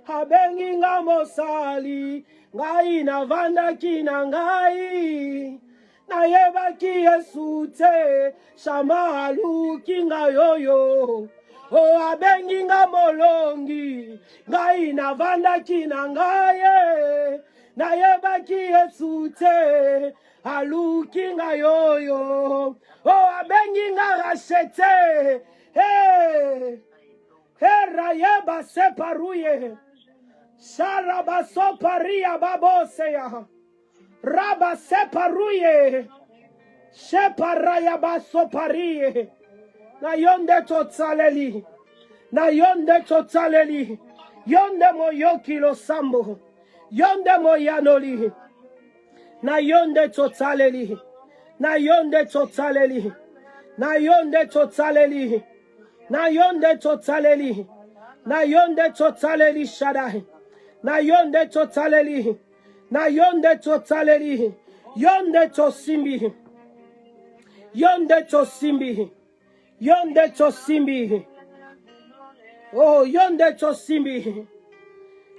Speaker 1: habengi nga mosali, ngai na vandaki na ngai, na yebaki Yesu te, shama aluki ngai yoyo, abengi nga molongi, ngai na vandaki na ngai, na yebaki Yesu te, aluki ngai yoyo, abengi nga rachete, rayeba separuye, Sharaba soparia baboseya. Raba separuye. Sheparaya basoparie. Na yonde totsaleli. Na yonde totsaleli. Yonde moyoki lo sambo. Yonde moyanoli. Na yonde totsaleli. Na yonde totsaleli. Na yonde totsaleli. Na yonde totsaleli. Na yonde totsaleli Shaddai. Na yonde totaleli, na yonde totaleli, yonde tosimbi, yonde tosimbi, yonde tosimbi, oh yonde tosimbi,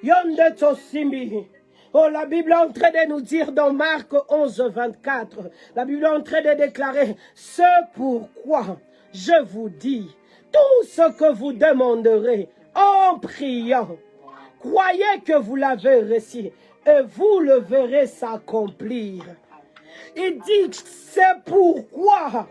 Speaker 1: yonde tosimbi. Oh, la Bible est en train de nous dire dans Marc 11, 24, la Bible est en train de déclarer, ce pourquoi je vous dis, tout ce que vous demanderez en priant, croyez que vous l'avez reçu et vous le verrez s'accomplir. Il dit, c'est pourquoi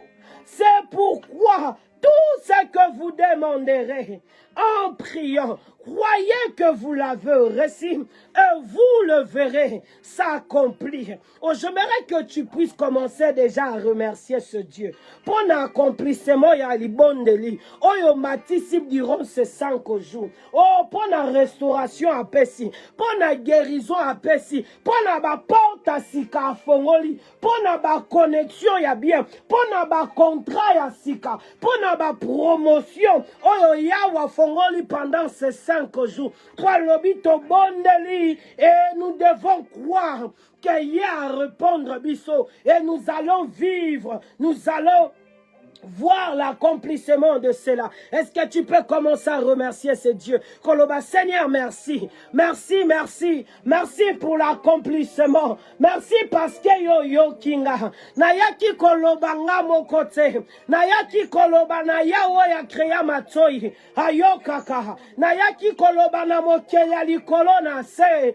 Speaker 1: tout ce que vous demanderez en priant, croyez que vous l'avez reçu et vous le verrez s'accomplir. Oh, j'aimerais que tu puisses commencer déjà à remercier ce Dieu pour l'accomplissement ya libondeli. Oh, yo matisi durant ces 5 jours. Oh, pour la restauration à Pessi, pour la guérison à Pessi, pour la porte à Sika Fongoli, pour la connexion ya bien, pour la contrat ya Sika, pour la promotion. Oh, yawa Fongoli pendant ces 5 jours. Pour l'obito bondeli, et nous devons croire qu'il y a à répondre biso, et nous allons vivre, nous allons voir l'accomplissement de cela. Est-ce que tu peux commencer à remercier ce Dieu? Koloba, Seigneur, merci. Merci, merci. Merci pour l'accomplissement. Merci parce que yo kinga. Nayaki koloba nga mokote. Nayaki koloba na yawo ya kreya matoi. Ayo kaka. Nayaki koloba na mokeya likolo na se.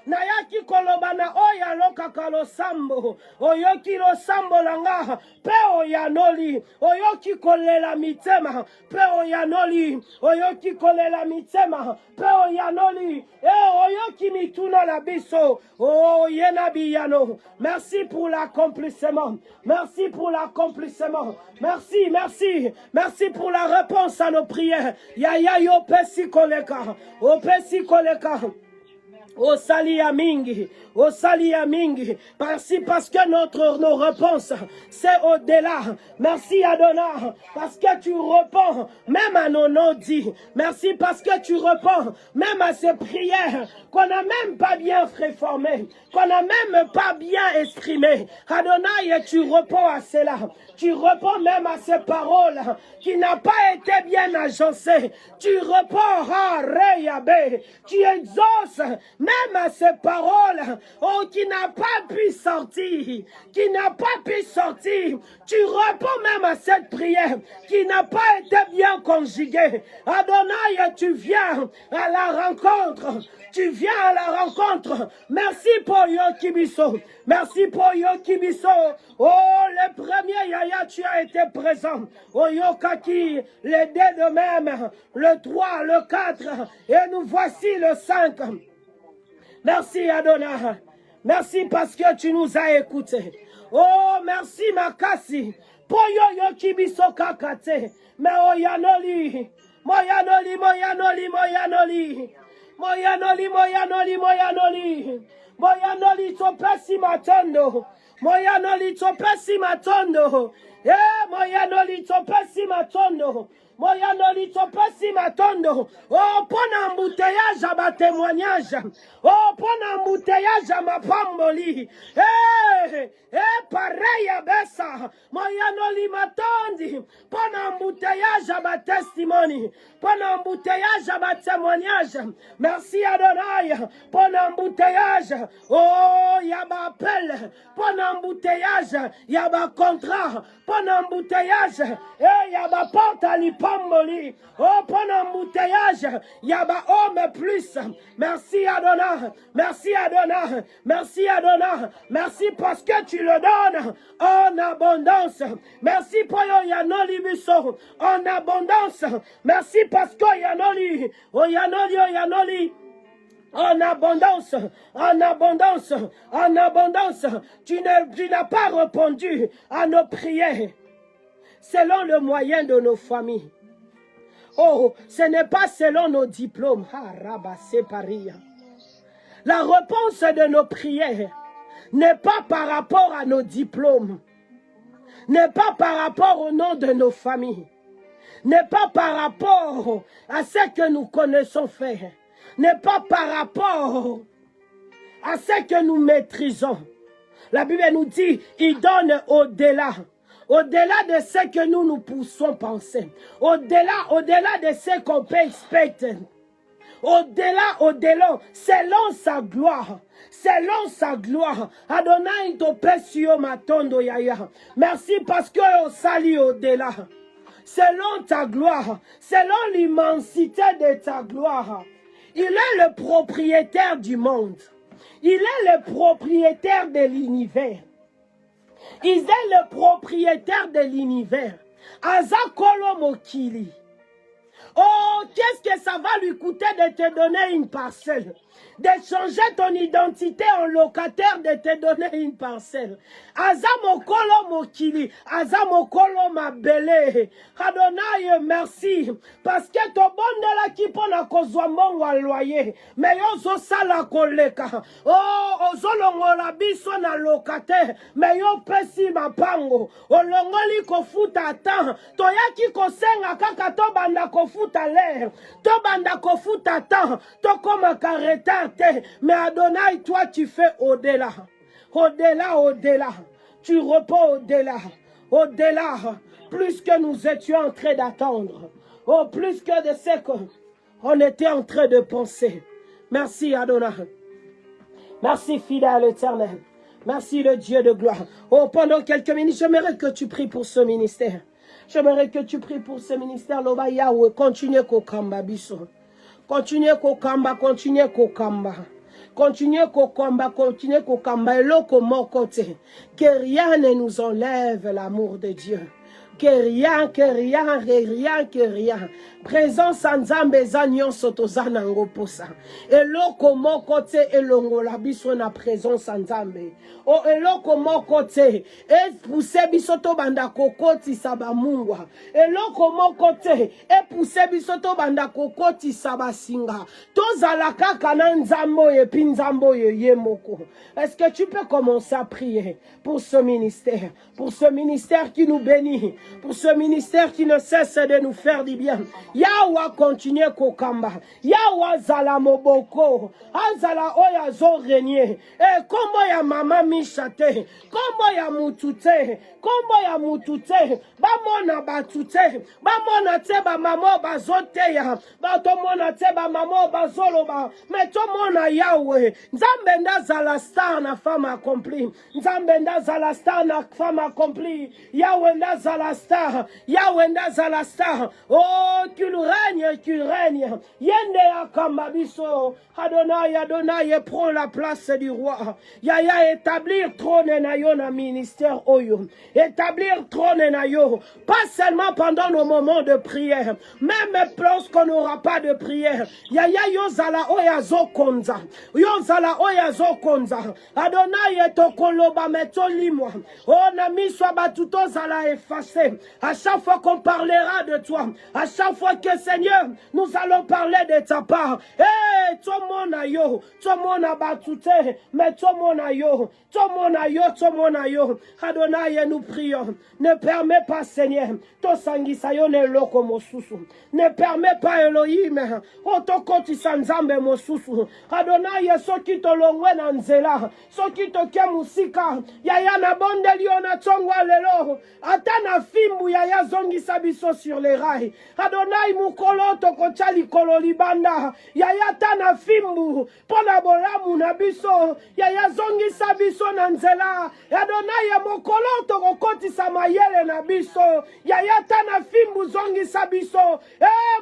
Speaker 1: Nayaki koloba na oya lokaka lo sambo. Oyoki lo sambo langa. Pe oyano oyoki kolela mitema pe oyanoli oyoki kolela mitema pe oyanoli oyoki mituna la biso yenabiyano. Merci pour l'accomplissement, merci pour l'accomplissement, merci, merci, merci pour la réponse à nos prières. Yaya yo pesi koleka o pesi koleka au salia mingi, au salia mingi. Merci parce que nos réponses, c'est au-delà. Merci Adonai, parce que tu réponds même à nos non-dits. Merci parce que tu réponds même à ces prières qu'on n'a même pas bien réformées, qu'on n'a même pas bien exprimées. Adonai, tu réponds à cela. Tu réponds même à ces paroles qui n'ont pas été bien agencées. Tu réponds à Reyabe. Tu exauces même à ces paroles qui n'a pas pu sortir. Qui n'a pas pu sortir. Tu réponds même à cette prière qui n'a pas été bien conjuguée. Adonai, tu viens à la rencontre. Tu viens à la rencontre. Merci pour Yokibiso. Merci pour Yokibiso. Oh, le premier Yaya, tu as été présent. Oh, Yokaki, les deux de même. Le 3, le 4. Et nous voici le 5. Merci Adonai. Merci parce que tu nous as écoutés. Oh, merci Makasi. Pour Yokibiso Kakate. Mais Oyanoli. Moyanoli, Moyanoli, Moyanoli. Moyanoli, Moyanoli, Moyanoli. Moyanoli, topesi matondo. Moyanoli, topesi matondo. Moyanoli, topesi matondo. Moyanoli, topesi matondo. Oh, pona embouteillage à ma témoignage. Oh, pona embouteillage à ma pamboli. Pareil à Bessa. Moyanoli matondi. Pona embouteillage à ma testimony. Pona embouteillage à ma témoignage. Merci Adonai. Pona embouteillage. Oh, y'a ma appel. Pona embouteillage. Y'a ma contrat. Pona embouteillage. Y'a ma porte à l'ipamboli. Oh, pona embouteillage. Y'a ma homme plus. Merci Adonai. Merci Adonai. Merci Adonai. Merci parce que tu le donnes en abondance. Merci pour Yanoli Bisso en abondance. Merci parce que Yanoli, Yanoli. En abondance, en abondance, en abondance. Tu n'as pas répondu à nos prières selon le moyen de nos familles. Oh, ce n'est pas selon nos diplômes. La réponse de nos prières n'est pas par rapport à nos diplômes, n'est pas par rapport au nom de nos familles, n'est pas par rapport à ce que nous connaissons faire, n'est pas par rapport à ce que nous maîtrisons. La Bible nous dit, il donne au-delà. Au-delà de ce que nous poussons penser. Au-delà de ce qu'on peut expecter. Au-delà, selon sa gloire. Selon sa gloire. Adonai topesio matondo yaya. Merci parce que on sali au-delà. Selon ta gloire. Selon l'immensité de ta gloire. Il est le propriétaire du monde. Il est le propriétaire de l'univers. Il est le propriétaire de l'univers. Azakolo Mokili. Oh, qu'est-ce que ça va lui coûter de te donner une parcelle? De changer ton identité en locataire, de te donner une parcelle. Azamokolo Mokili, Azamokolo Mabele. Adonai, merci. Parce que ton bon de la qui pona kozwa mongo a loyer. Mais yo sala koleka. Oh, ozolongola biso na locataire. Mais yo pesi mapango. Olongoli kofuta atan. Toyaki kosenga kaka to banda kofuta l'air. To banda kofuta atan. To koma kareta. Mais Adonai, toi tu fais au-delà. Au-delà, au-delà. Tu repos au-delà. au-delà, plus que nous étions en train d'attendre, oh, plus que de ce qu'on était en train de penser. Merci Adonai. Merci fidèle éternel. Merci le Dieu de gloire. Oh, pendant quelques minutes, j'aimerais que tu pries pour ce ministère. J'aimerais que tu pries pour ce ministère. Loba Yahweh, continue kokamba biso. Continue kokamba, continue kokamba. Continuez continuez kokamba. Eloko mokote. Que rien ne nous enlève l'amour de Dieu. Que rien, que rien. Présence Nzambe za nyonso toza nango posa. Eloko moko te elongola biso na présence Nzambe. O eloko moko te pousse biso to banda kokotisa bamungwa. Eloko moko te pousse biso to banda kokotisa basinga. Tozala kaka na Nzambo ye pi Nzambo ye moko. Est-ce que tu peux commencer à prier pour ce ministère qui nous bénit, pour ce ministère qui ne cesse de nous faire du bien. Yawa continue kokamba. Yawa zala moboko. Azala oya zo renier. Kombo ya mama michate. Kombo ya mutute. Kombo ya mutute. Bamona batute. Bamona teba mamo bazote ya. Batomona teba mamo bazoloba. Metomona Yahweh. Nzambe ndazala star na femme accomplie. Nzambe ndazala star na femme accomplie. Yahweh ndazala star. Yahweh ndazala star. Oh, qu'il règne. Yende akamabiso. Adonai, prend la place du roi. Yaya, établir trône na yo na ministère oyo. Établir trône na yo. Pas seulement pendant nos moments de prière. Même lorsqu'on n'aura pas de prière. Yaya, yozala oyazo konza. Yozala oyazo konza. Adonai, tokoloba meto limwa. Oh, nami soit batuto zala effacé. À chaque fois qu'on parlera de toi. À chaque fois que Seigneur, nous allons parler de ta part. Eh, toi mon ayo, toi mon abatute, mais toi mon ayo, toi mon ayo, toi mon ayo. Adonai, nous prions. Ne permets pas, Seigneur, to sangisayo ne loko mosusu. Ne permets pas, Elohim, otokoti sanzambe mosusu. Adonai, soki to longwe na nzela, soki to ke musika, yaya na bonde liona tongwa lelo, atana fimbu yaya zongi sabiso sur les rails. Adonai mukolo tokocha likolo libanda. Yaya tana fimbu. Pona bolamu na biso. Yaya zongi sabiso na nzela. Adonai mukolo tokokoti samayele na biso. Yaya tana fimbu zongi sabiso.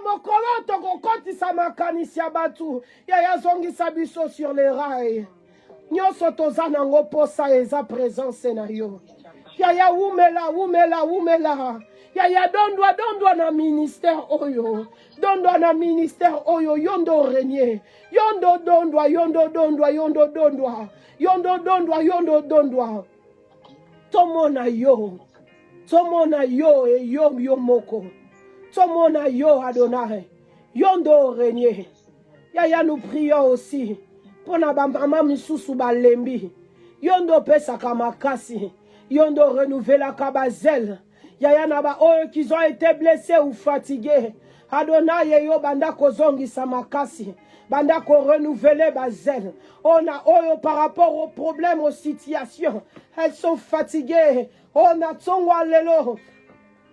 Speaker 1: Mukolo tokokoti samakanisi batu. Yaya zongi sabiso sur les rails. Nyoso tozana ngoposa eza présence na yo. Yaya umela. Yaya dondwa na ministère oyo. Dondwa na ministère oyo. Yondo renier. Yondo dondwa. Tomona yo e yo moko. Tomona yo Adonai. Yondo renier. Yaya nous prions aussi. Pona bamama misusu balembi. Yondo pesa kamakasi. Yondo renouvela kabazel. Yaya naba oyo qu'ils ont été blessés ou fatigués. Adonai yo banda kozongi samakasi. Banda ko renouveler bazel. On a oyo par rapport aux problèmes, aux situations. Elles sont fatiguées. On a tsongwa lelo.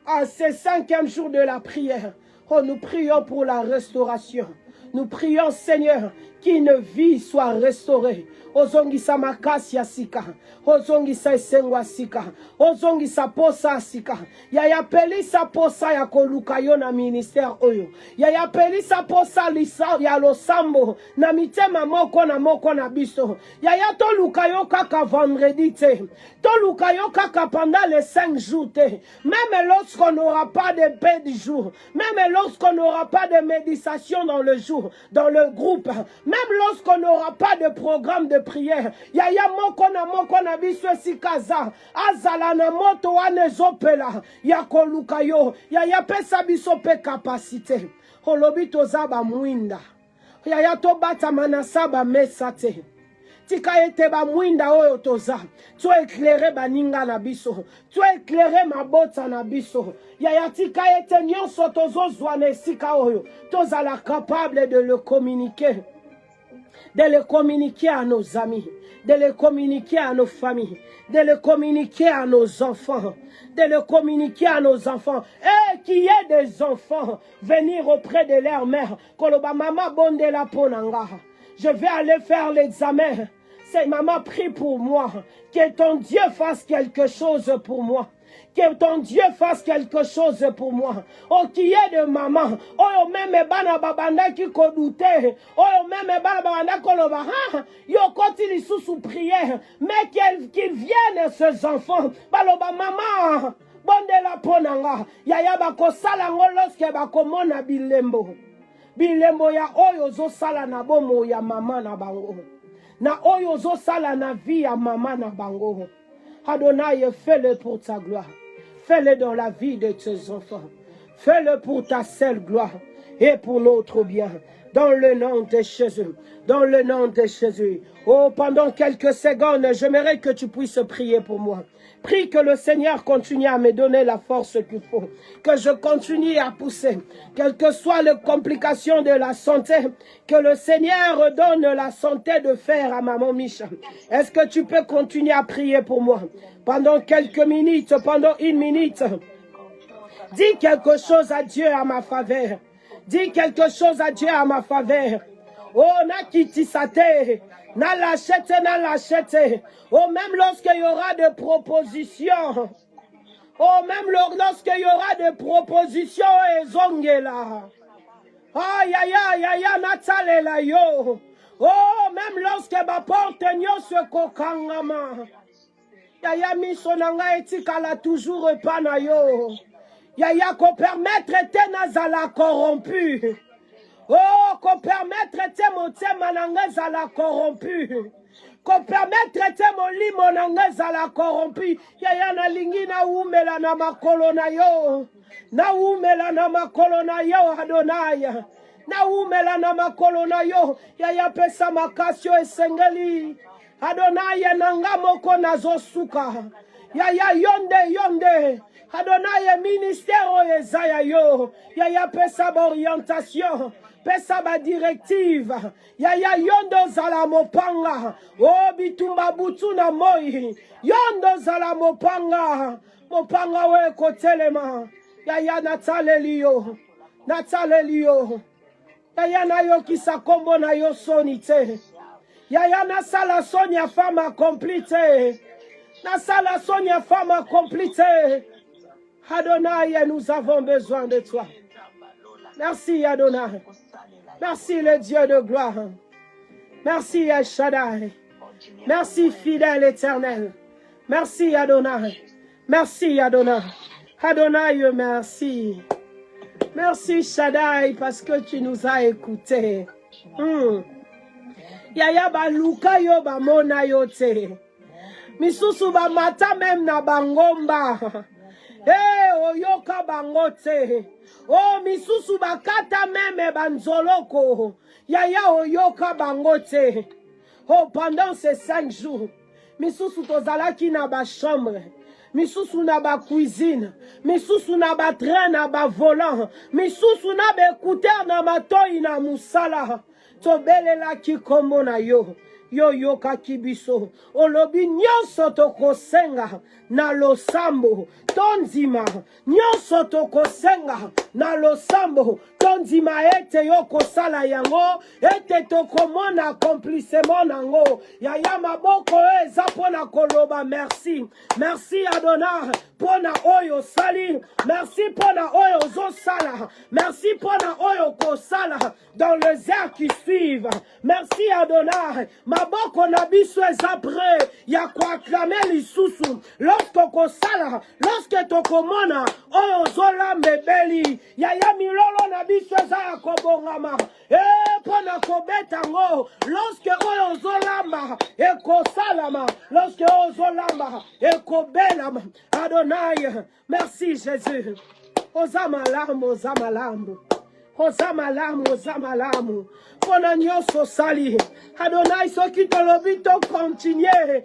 Speaker 1: À ces 5e jour de la prière. Oh, nous prions pour la restauration. Nous prions, Seigneur, qu'une vie soit restaurée. Ozongisa makasi ya sika. Ozongisa esengwa sika. Ozongisa posa sika. Yaya pelisa posa ya koluka yo na ministère oyo. Yaya pelisa posa lisa ya losambo. Na mitema moko na biso. Yaya to luka yo kaka vendredi te. To luka yo kaka pendant les 5 jours te. Même lorsqu'on n'aura pas de paix du jour. Même lorsqu'on n'aura pas de méditation dans le jour. Dans le groupe. Même lorsqu'on n'aura pas de programme de prière. Yaya moko na biso sikaza. Azala na moto wane zopela. Yako lukayo. Yaya pesa biso pe capacité. Holobi tozaba mwinda. Yaya to bata manasaba mesate. Tika ete ba mwinda oyo toza. Tu éclairé baninga na biso. Tu éclairé mabota na biso. Yaya tika ete nyonso tozo zwane sika oyo. Tozala capable de le communiquer. de les communiquer à nos amis, de les communiquer à nos familles, de les communiquer à nos enfants, de les communiquer à nos enfants. Et qu'il y ait des enfants venir auprès de leur mère. Koloba mama bonde la ponanga. Je vais aller faire l'examen. C'est maman, prie pour moi. Que ton Dieu fasse quelque chose pour moi. Que ton Dieu fasse quelque chose pour moi. Oh, qui est de maman. Oh, même bana babanda qui kodute. Oh, même bana babanda koloba. Yo continue sous prière. Mais qu'ils viennent ces enfants. Baloba maman. Bonde la ponanga. Yaya bako salango lorsque bako mona bilembo. Bilembo ya oyo zo sala na bomo ya mama na bango. Na oyo zo sala na vie ya mama na bango. Adonai, fais-le pour ta gloire. Fais-le dans la vie de tes enfants. Fais-le pour ta seule gloire et pour notre bien. Dans le nom de Jésus. Dans le nom de Jésus. Oh, pendant quelques secondes, j'aimerais que tu puisses prier pour moi. Prie que le Seigneur continue à me donner la force qu'il faut. Que je continue à pousser. Quelles que soient les complications de la santé, que le Seigneur donne la santé de fer à maman Micha. Est-ce que tu peux continuer à prier pour moi? Pendant quelques minutes, pendant 1 minute. Dis quelque chose à Dieu à ma faveur. Dis quelque chose à Dieu à ma faveur. Oh, na kitisate. Na lâchete. Oh, même lorsqu'il y aura des propositions. Oh, même lorsqu'il y aura des propositions, et zongela. Aïe, natalela yo. Oh, même lorsque ma porte nyo se kokangama. Yaya misonanga etikala toujours pana yo. Yaya ko permettre tenazala corrompu. Oh, qu'on permettre te motema nanges à la corrompu. Qu'on permettre te molimo nanges à la corrompu. Yaya na lingi na umela na makolo na yo. Na umela na makolo na yo Adonai. Na umela na makolo na yo. Yaya pesa makasio esengeli. Adonai nanga moko nazo suka. Yaya yonde. Adonai ministère ezaya yo. Yaya pesa orientation. Pesa ba directive. Yaya yondo zala mopanga. Oh bitumba butu na moi. Yondo zala mopanga. Mopanga we kotelema. Yaya natalelio. Yaya na yo kisa kombo na yo sonite. Yaya na sala sonia femme accomplie. Na sala sonia femme accomplie. Adonai, nous avons besoin de toi. Merci Adonai. Merci le Dieu de gloire. Merci El Shaddai. Merci fidèle éternel. Merci Adonai. Merci Adonai. Adonai, merci. Merci Shaddai parce que tu nous as écoutés. Yaya baluka yo ba mona yo te. Misusu ba mata même na bangomba. Oyoka bangote. Oh, misusu bakata meme banzoloko. Yaya oyoka bangote. Oh, pendant ces 5 jours, misusu tozalaki na ba chambre. Misusu na ba cuisine. Misusu na ba train na ba volant. Misusu na ba écouteur na matoi na musala. Tobelela kikombo na yo. Yo kakibiso olobi nyonso tokosenga na losambo tonzima nyonso tokosenga na losambo tonzima ete yokosala yango ete tokomona accomplissement nango yaya maboko eza pona koloba merci Adonai pona oyo sali merci pona oyo zosala merci pona oyo kosala dans les heures qui suivent merci Adonai maboko na biso eza prêt ya koacclamer lisusu lorsque tokomona oyo zolamba ebeli yaya milolo na biso eza ya kobongama pona kobeta ngo lorsque oyo zolamba ekosalama lorsque oyo zolamba ekobelama Adonai merci Jésus oza malamu mpona nyonso osali. Adonai soki tolobi tokontinue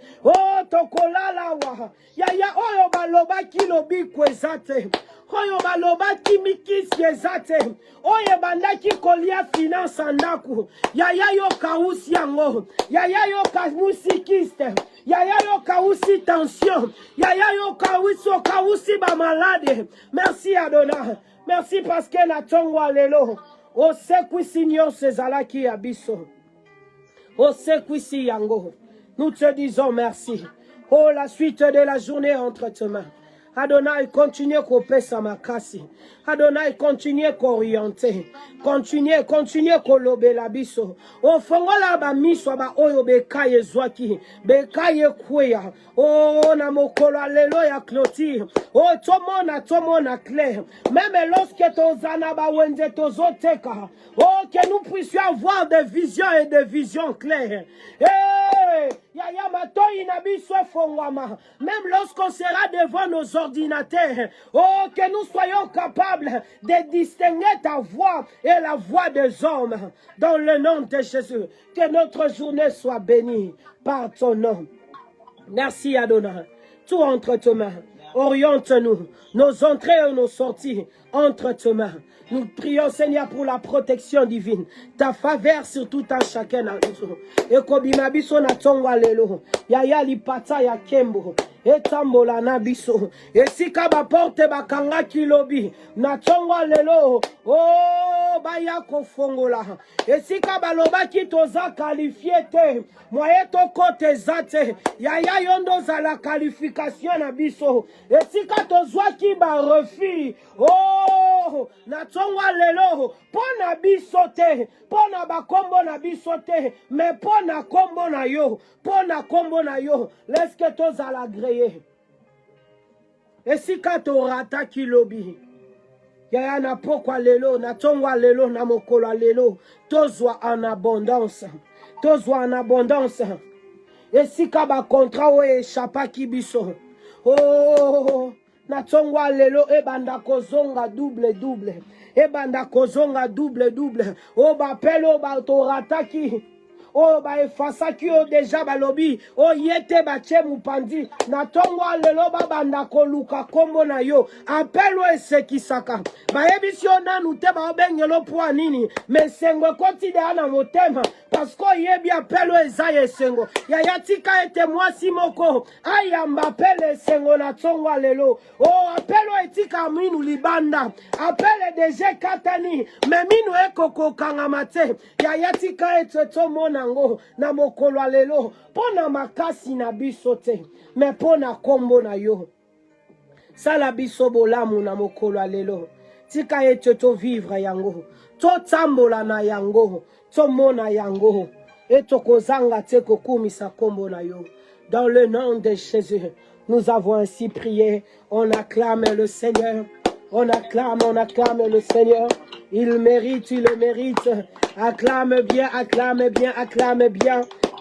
Speaker 1: tokolala wa. Yaya oyo balobaki lobiko eza te. Oyo balobaki mikisi eza te. Oyo bandaki kolia finance ndako. Yaya yo kausi yango. Yaya yo kausi kiste. Yaya yo kausi tension. Yaya yo kausi ba malade. Merci Adonai. Merci parce que na tongwa lelo. Osekwisi nyonso ezalaki ya biso. Osekwisi yango. Nous te disons merci. Oh, la suite de la journée entre tes mains. Adonai, continue kopesa makasi. Adonai, continue korienter. Continue kolobela biso. O fongola ba miso ba oyo bekaye zwaki. Bekaye kweya. Oh, na mokolo lelo ya clôture. Oh, tomona clair. Même lorsque tozana ba wende tozoteka. Oh, que nous puissions avoir des visions et des visions claires. Hey! Yaya matoi na biso fongwama. Même lorsqu'on sera devant nos ordinateurs, oh, que nous soyons capables de distinguer ta voix et la voix des hommes. Dans le nom de Jésus, que notre journée soit bénie par ton nom. Merci Adonai. Tout entre tes mains. Oriente-nous, nos entrées et nos sorties entre tes mains. Nous prions, Seigneur, pour la protection divine. Ta faveur sur tout un chacun. Et kobimabiso na tongwa lelo. Yaya lipata ya kembo. Etambola na biso. Esika ba porte bakanga kilobi. Na tongwa lelo. Oh, baya kofongola. Esika baloba ki toza qualifié te. Moye to kote zate. Yaya yondo za la qualification na biso. Esika tozwa ki ba refi. Oh, na tongwa lelo. Pona biso te. Pona bakombo na biso te. Mais pona kombo na yo. Pona kombo na yo. Leske toza la greye. Esika to rata kilobi. Yaya na pokwa lelo. Na tongwa lelo na mokolo lelo. Tozwa en abondance. Tozwa en abondance. Esika ba kontra o echapa kibiso. Oh, na tongwa lelo ebanda kozonga double. Ebanda kozonga double. O ba pelo ba to rataki. Oh, ba efasa ki o deja balobi. Oh, yete ba che mupandi. Na tongwa lelo ba banda koluka kombo na yo. Apelo esekisaka. Ba ebisio nanu te ba obengelo po nini. Mesengo koti de ana motema. Pasko yebi apelo ezaye sengo. Yaya tika ete mwasi moko. Ayamba pele sengo na tongwa lelo. Oh, apelo etika minu libanda. Apele deje katani. Meminu eko kokangamate. Yaya tika ete tomona na mokolo lelo pona makasi na biso te me pona kombo na yo sala biso bolamu na mokolo lelo tika ete to vivre yango to tambola na yango to mona yango eto kozanga te kokumisa kombo na yo dans le nom de Jésus. Nous avons ainsi prié. On acclame le Seigneur. On acclame le Seigneur. Il le mérite. Acclame bien.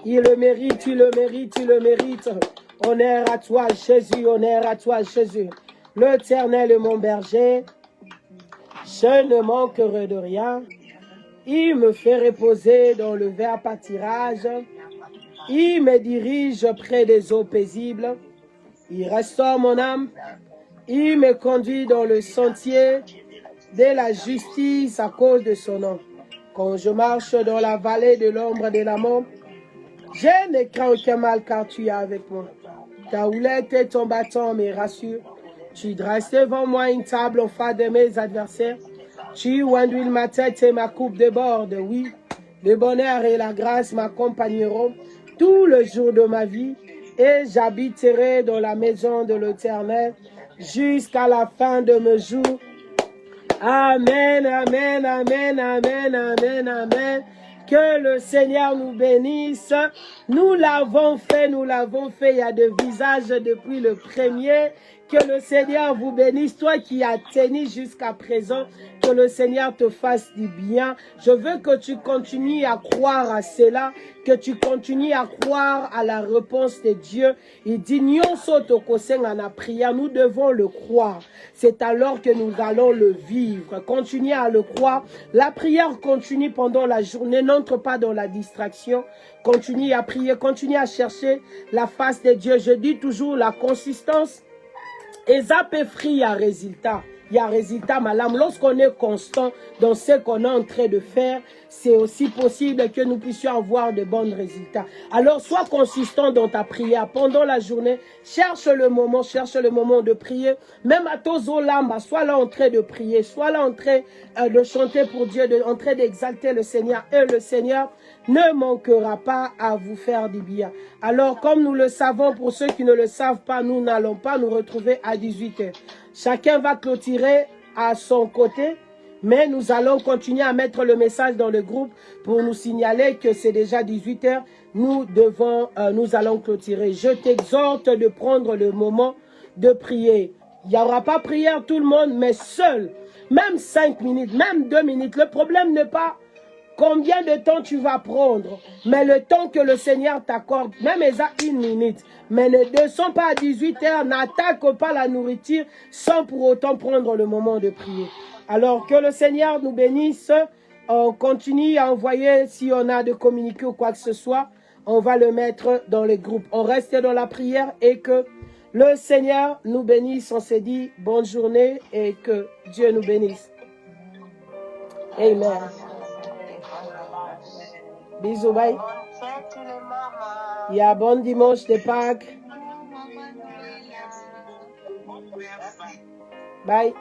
Speaker 1: Il le mérite. Honneur à toi, Jésus. L'Éternel est mon berger. Je ne manquerai de rien. Il me fait reposer dans le vert pâturage. Il me dirige près des eaux paisibles. Il restaure mon âme. Il me conduit dans le sentier de la justice à cause de son nom. Quand je marche dans la vallée de l'ombre de la mort, je ne crains aucun mal car tu es avec moi. Ta houlette et ton bâton me rassurent. Tu dresses devant moi une table au face de mes adversaires. Tu ondulles ma tête et ma coupe déborde. Oui, le bonheur et la grâce m'accompagneront tout le jour de ma vie et j'habiterai dans la maison de l'Éternel jusqu'à la fin de mes jours. Amen. Que le Seigneur nous bénisse. Nous l'avons fait. Il y a des visages depuis le premier Que le Seigneur vous bénisse. Toi qui as tenu jusqu'à présent, que le Seigneur te fasse du bien. Je veux que tu continues à croire à cela, que tu continues à croire à la réponse de Dieu. Il dit, prière, nous devons le croire. C'est alors que nous allons le vivre. Continuez à le croire. La prière continue pendant la journée. N'entre pas dans la distraction. Continue à prier, continue à chercher la face de Dieu. Je dis toujours la consistance. Et zappé free, il y a résultat. Il y a résultat, madame. Lorsqu'on est constant dans ce qu'on est en train de faire, c'est aussi possible que nous puissions avoir de bons résultats. Alors, sois consistant dans ta prière pendant la journée. Cherche le moment de prier. Même à Tozolamba, sois là en train de prier. Sois là en train de chanter pour Dieu, en train d'exalter le Seigneur. Et le Seigneur ne manquera pas à vous faire du bien. Alors, comme nous le savons, pour ceux qui ne le savent pas, nous n'allons pas nous retrouver à 18h. Chacun va clôturer à son côté, mais nous allons continuer à mettre le message dans le groupe pour nous signaler que c'est déjà 18h. Nous allons clôturer. Je t'exhorte de prendre le moment de prier. Il n'y aura pas prière tout le monde, mais seul. Même 5 minutes, même 2 minutes. Le problème n'est pas combien de temps tu vas prendre, mais le temps que le Seigneur t'accorde, même à 1 minute. Mais ne descends pas à 18h, n'attaque pas la nourriture sans pour autant prendre le moment de prier. Alors que le Seigneur nous bénisse. On continue à envoyer, si on a de communiquer ou quoi que ce soit, on va le mettre dans les groupes. On reste dans la prière et que le Seigneur nous bénisse. On s'est dit bonne journée et que Dieu nous bénisse. Amen. Bisous, bye. Il y a bon dimanche de Pâques. Bye.